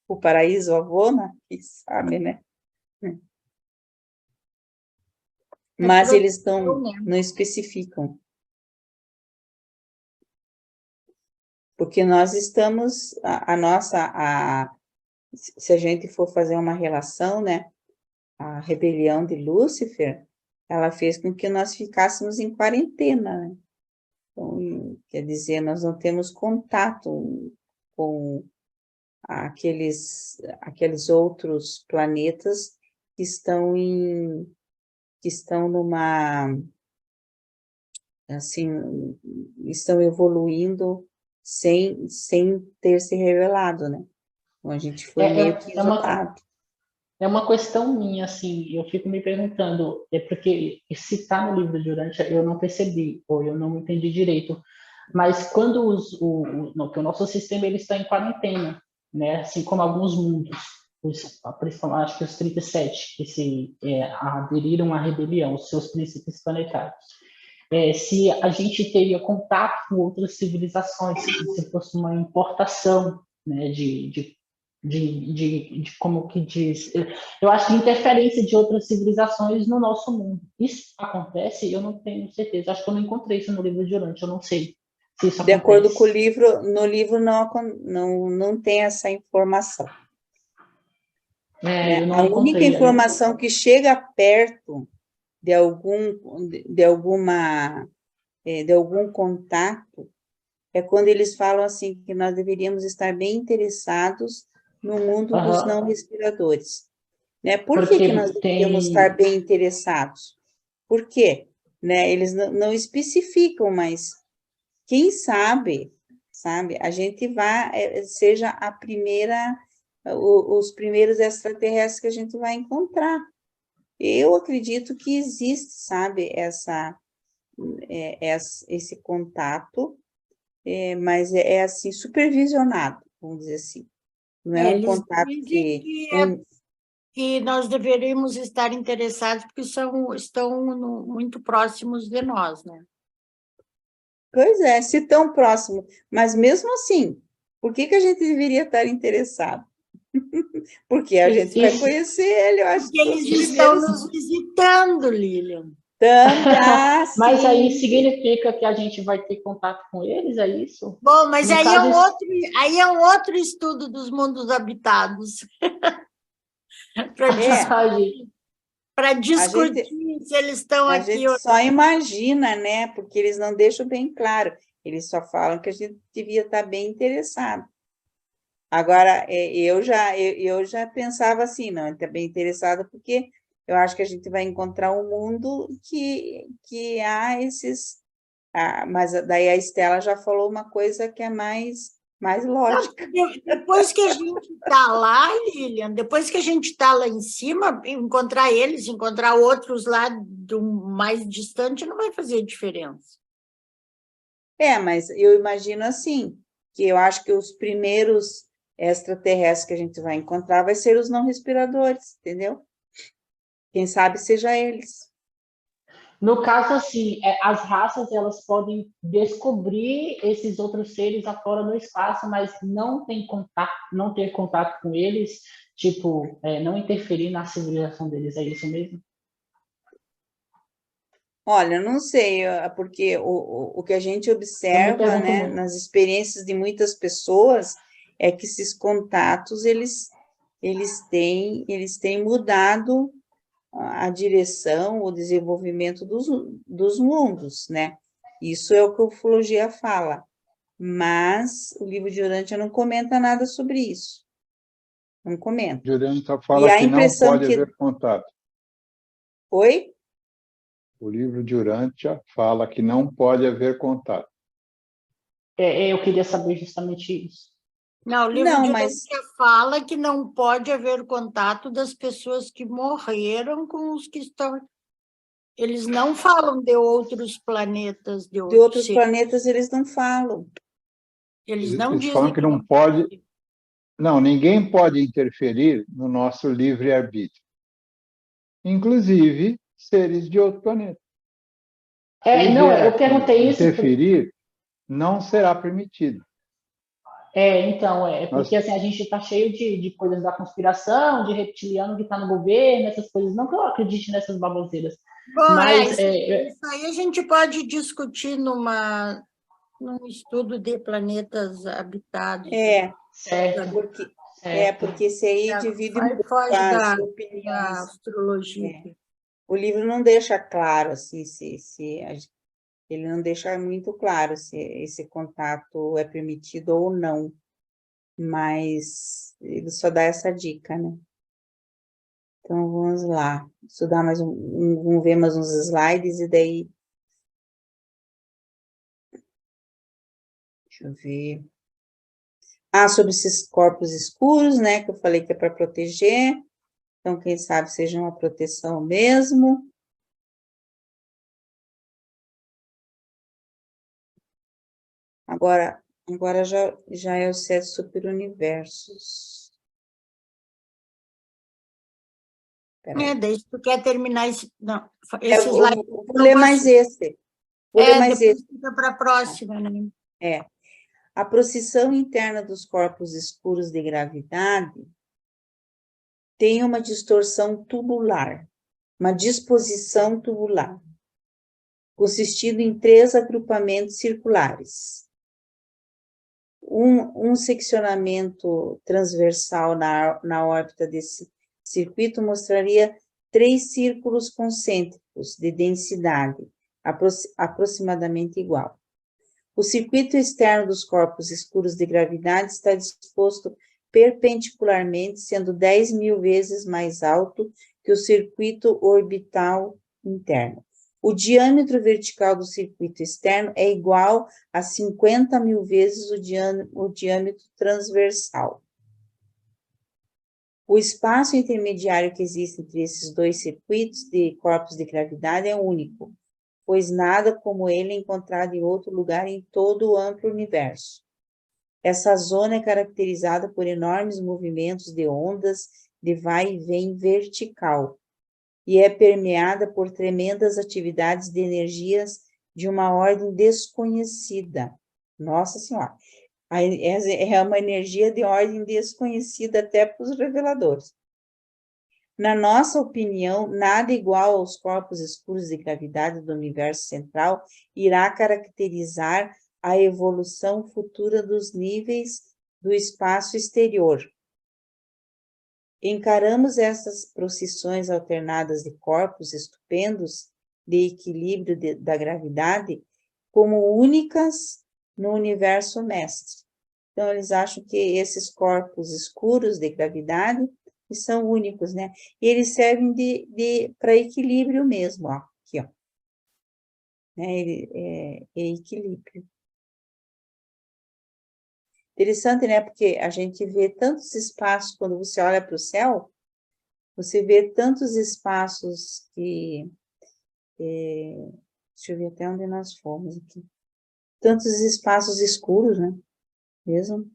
o paraíso Avona, quem sabe, né? Mas eles não especificam. Porque nós estamos, se a gente for fazer uma relação, né, a rebelião de Lúcifer, ela fez com que nós ficássemos em quarentena, né? Então, quer dizer, nós não temos contato com aqueles outros planetas que estão numa, assim, estão evoluindo sem ter se revelado, né? Então, a gente foi meio que isolado. É uma questão minha, assim, eu fico me perguntando, é porque se está no livro de Urântia, eu não percebi, ou eu não entendi direito, mas quando que o nosso sistema ele está em quarentena, né, assim como alguns mundos, principalmente, acho que os 37, que aderiram à rebelião, os seus príncipes planetários, se a gente teria contato com outras civilizações, se fosse uma importação, né, de como que diz, eu acho que interferência de outras civilizações no nosso mundo. Isso acontece? Eu não tenho certeza, acho que eu não encontrei isso no livro de Urântia, eu não sei se isso acontece. De acordo com o livro, no livro não tem essa informação. A única informação que chega perto de algum contato é quando eles falam assim que nós deveríamos estar bem interessados no mundo dos não respiradores, né? Por que nós deveríamos estar bem interessados? Por quê? Né? Eles não especificam, mas quem sabe, a gente seja os primeiros extraterrestres que a gente vai encontrar. Eu acredito que existe, sabe, esse contato, mas assim, supervisionado, vamos dizer assim. Não é um contato que nós deveríamos estar interessados, porque estão muito próximos de nós, né? Pois é, se tão próximo, mas mesmo assim, por que a gente deveria estar interessado? Porque a gente vai conhecer ele, eu acho. Porque eles estão nos visitando, Lilian. Mas aí significa que a gente vai ter contato com eles, é isso? Bom, mas aí é um outro estudo dos mundos habitados. Para discutir se eles estão aqui. A gente só imagina, né? Porque eles não deixam bem claro. Eles só falam que a gente devia estar bem interessado. Agora, eu já pensava assim, não, está bem interessado, porque eu acho que a gente vai encontrar um mundo que há esses... mas daí a Estela já falou uma coisa que é mais lógica. Depois que a gente está lá, Lilian, depois que a gente está lá em cima, encontrar eles, encontrar outros lá do mais distante, não vai fazer diferença. Mas eu imagino assim, que eu acho que os primeiros extraterrestres que a gente vai encontrar vai ser os não respiradores, entendeu? Quem sabe seja eles. No caso, assim, as raças, elas podem descobrir esses outros seres afora no espaço, mas não ter contato com eles, tipo, não interferir na civilização deles, é isso mesmo? Olha, eu não sei, porque o que a gente observa, né, nas experiências de muitas pessoas, é que esses contatos, eles têm mudado a direção, o desenvolvimento dos mundos, né? Isso é o que a ufologia fala, mas o livro de Urântia não comenta nada sobre isso. Não comenta. Urântia fala que não pode haver contato. Oi? O livro de Urântia fala que não pode haver contato. Eu queria saber justamente isso. Não, o livro de Urântia fala que não pode haver contato das pessoas que morreram com os que estão... Eles não falam de outros planetas. De outros planetas eles não falam. Eles não dizem falam que não pode... Não, ninguém pode interferir no nosso livre-arbítrio. Inclusive, seres de outro planeta. Eu perguntei isso... Interferir não será permitido. Porque assim, a gente está cheio de coisas da conspiração, de reptiliano que está no governo, essas coisas. Não que eu acredite nessas baboseiras. Bom, mas isso aí a gente pode discutir num estudo de planetas habitados. Certo. Porque esse aí divide muito foge da opiniões. astrologia. O livro não deixa claro, assim, ele não deixa muito claro se esse contato é permitido ou não, mas ele só dá essa dica, né? Então, vamos lá, estudar vamos ver mais uns slides e daí... Deixa eu ver... sobre esses corpos escuros, né, que eu falei que é para proteger, então, quem sabe seja uma proteção mesmo. Agora já é os 7 superuniversos. Daí se tu quer terminar esse... Não, esse slide... Vou ler mais esse. Vou ler mais esse. Fica para a próxima, né? A procissão interna dos corpos escuros de gravidade tem uma distorção tubular, uma disposição tubular, consistindo em 3 agrupamentos circulares. Um seccionamento transversal na órbita desse circuito mostraria 3 círculos concêntricos de densidade aproximadamente igual. O circuito externo dos corpos escuros de gravidade está disposto perpendicularmente, sendo 10.000 vezes mais alto que o circuito orbital interno. O diâmetro vertical do circuito externo é igual a 50.000 vezes o diâmetro transversal. O espaço intermediário que existe entre esses 2 circuitos de corpos de gravidade é único, pois nada como ele é encontrado em outro lugar em todo o amplo universo. Essa zona é caracterizada por enormes movimentos de ondas de vai e vem vertical, e é permeada por tremendas atividades de energias de uma ordem desconhecida. Nossa Senhora! É uma energia de ordem desconhecida até para os reveladores. Na nossa opinião, nada igual aos corpos escuros de gravidade do universo central irá caracterizar a evolução futura dos níveis do espaço exterior. Encaramos essas procissões alternadas de corpos estupendos de equilíbrio da gravidade como únicas no universo mestre. Então, eles acham que esses corpos escuros de gravidade são únicos, né? E eles servem para equilíbrio mesmo, ó. Aqui, ó. É equilíbrio. Interessante, né? Porque a gente vê tantos espaços, quando você olha para o céu, você vê tantos espaços que... deixa eu ver até onde nós fomos aqui. Tantos espaços escuros, né? Mesmo.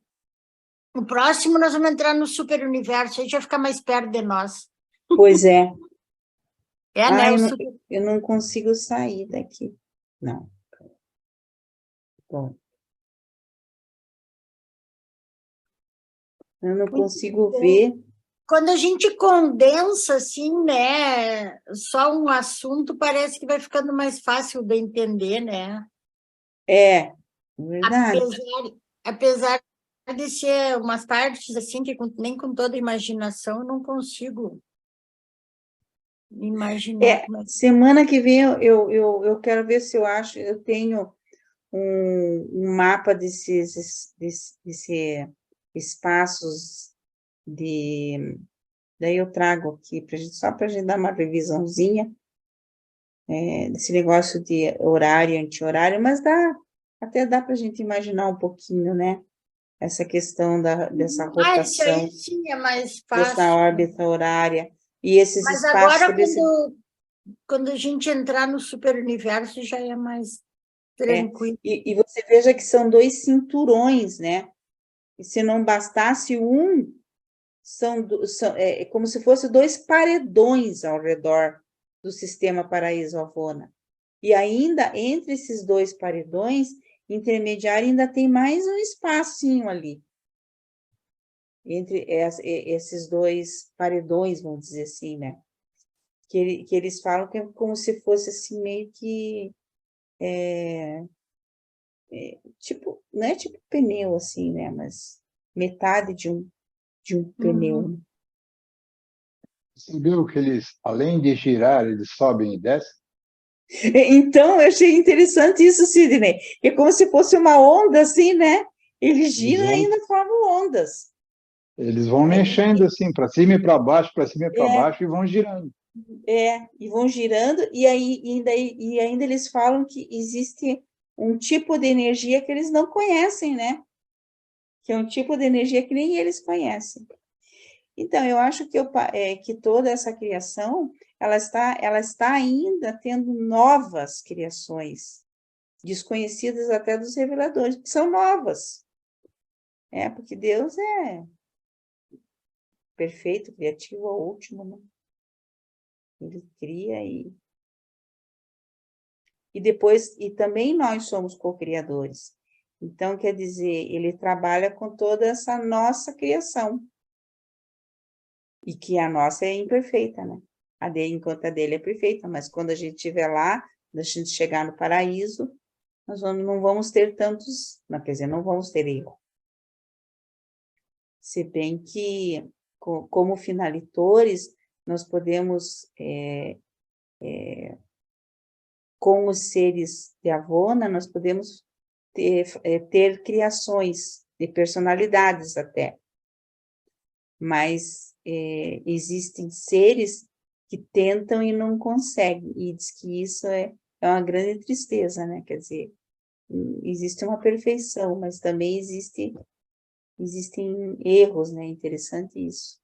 No próximo, nós vamos entrar no superuniverso, aí já fica mais perto de nós. Pois é. Né? Eu não consigo sair daqui. Não. Bom. Eu não consigo ver. Quando a gente condensa, assim, né, só um assunto, parece que vai ficando mais fácil de entender, né? Verdade. Apesar de ser umas partes, assim, que nem com toda a imaginação eu não consigo imaginar. Semana que vem eu quero ver se eu acho, eu tenho um mapa desses espaços daí eu trago aqui só para a gente dar uma revisãozinha, desse negócio de horário e anti-horário, mas até dá para a gente imaginar um pouquinho, né? Essa questão dessa rotação, isso aí sim é mais fácil. dessa órbita horária, e esses mas espaços... agora, quando a gente entrar no superuniverso, já é mais tranquilo. E você veja que são 2 cinturões, né? E se não bastasse um, é como se fosse 2 paredões ao redor do sistema Paraíso-Avona. E ainda, entre esses 2 paredões, intermediário, ainda tem mais um espacinho ali. Entre esses 2 paredões, vamos dizer assim, né? Que eles falam que é como se fosse assim, meio que... tipo, não é tipo pneu, assim, né? Mas metade de um pneu. Né? Você viu que eles, além de girar, eles sobem e descem? Então, eu achei interessante isso, Sidney. É como se fosse uma onda, assim, né? Eles giram e ainda formam ondas. Eles vão mexendo assim, para cima e para baixo, para cima e para baixo, e vão girando. E vão girando, e ainda eles falam que existe um tipo de energia que eles não conhecem, né? Que é um tipo de energia que nem eles conhecem. Então, eu acho que toda essa criação, ela está ainda tendo novas criações, desconhecidas até dos reveladores, que são novas. Porque Deus é perfeito, criativo ao último, né? Ele cria e depois, e também nós somos co-criadores. Então, quer dizer, ele trabalha com toda essa nossa criação. E que a nossa é imperfeita, né? Enquanto a dele é perfeita, mas quando a gente estiver lá, quando a gente chegar no paraíso, nós não vamos ter tantos, não, quer dizer, não vamos ter erro. Se bem que, como finalitores, nós podemos, com os seres de Avona, nós podemos ter criações de personalidades até. Mas existem seres que tentam e não conseguem, e diz que isso é uma grande tristeza, né? Quer dizer, existe uma perfeição, mas também existem erros, né? Interessante isso.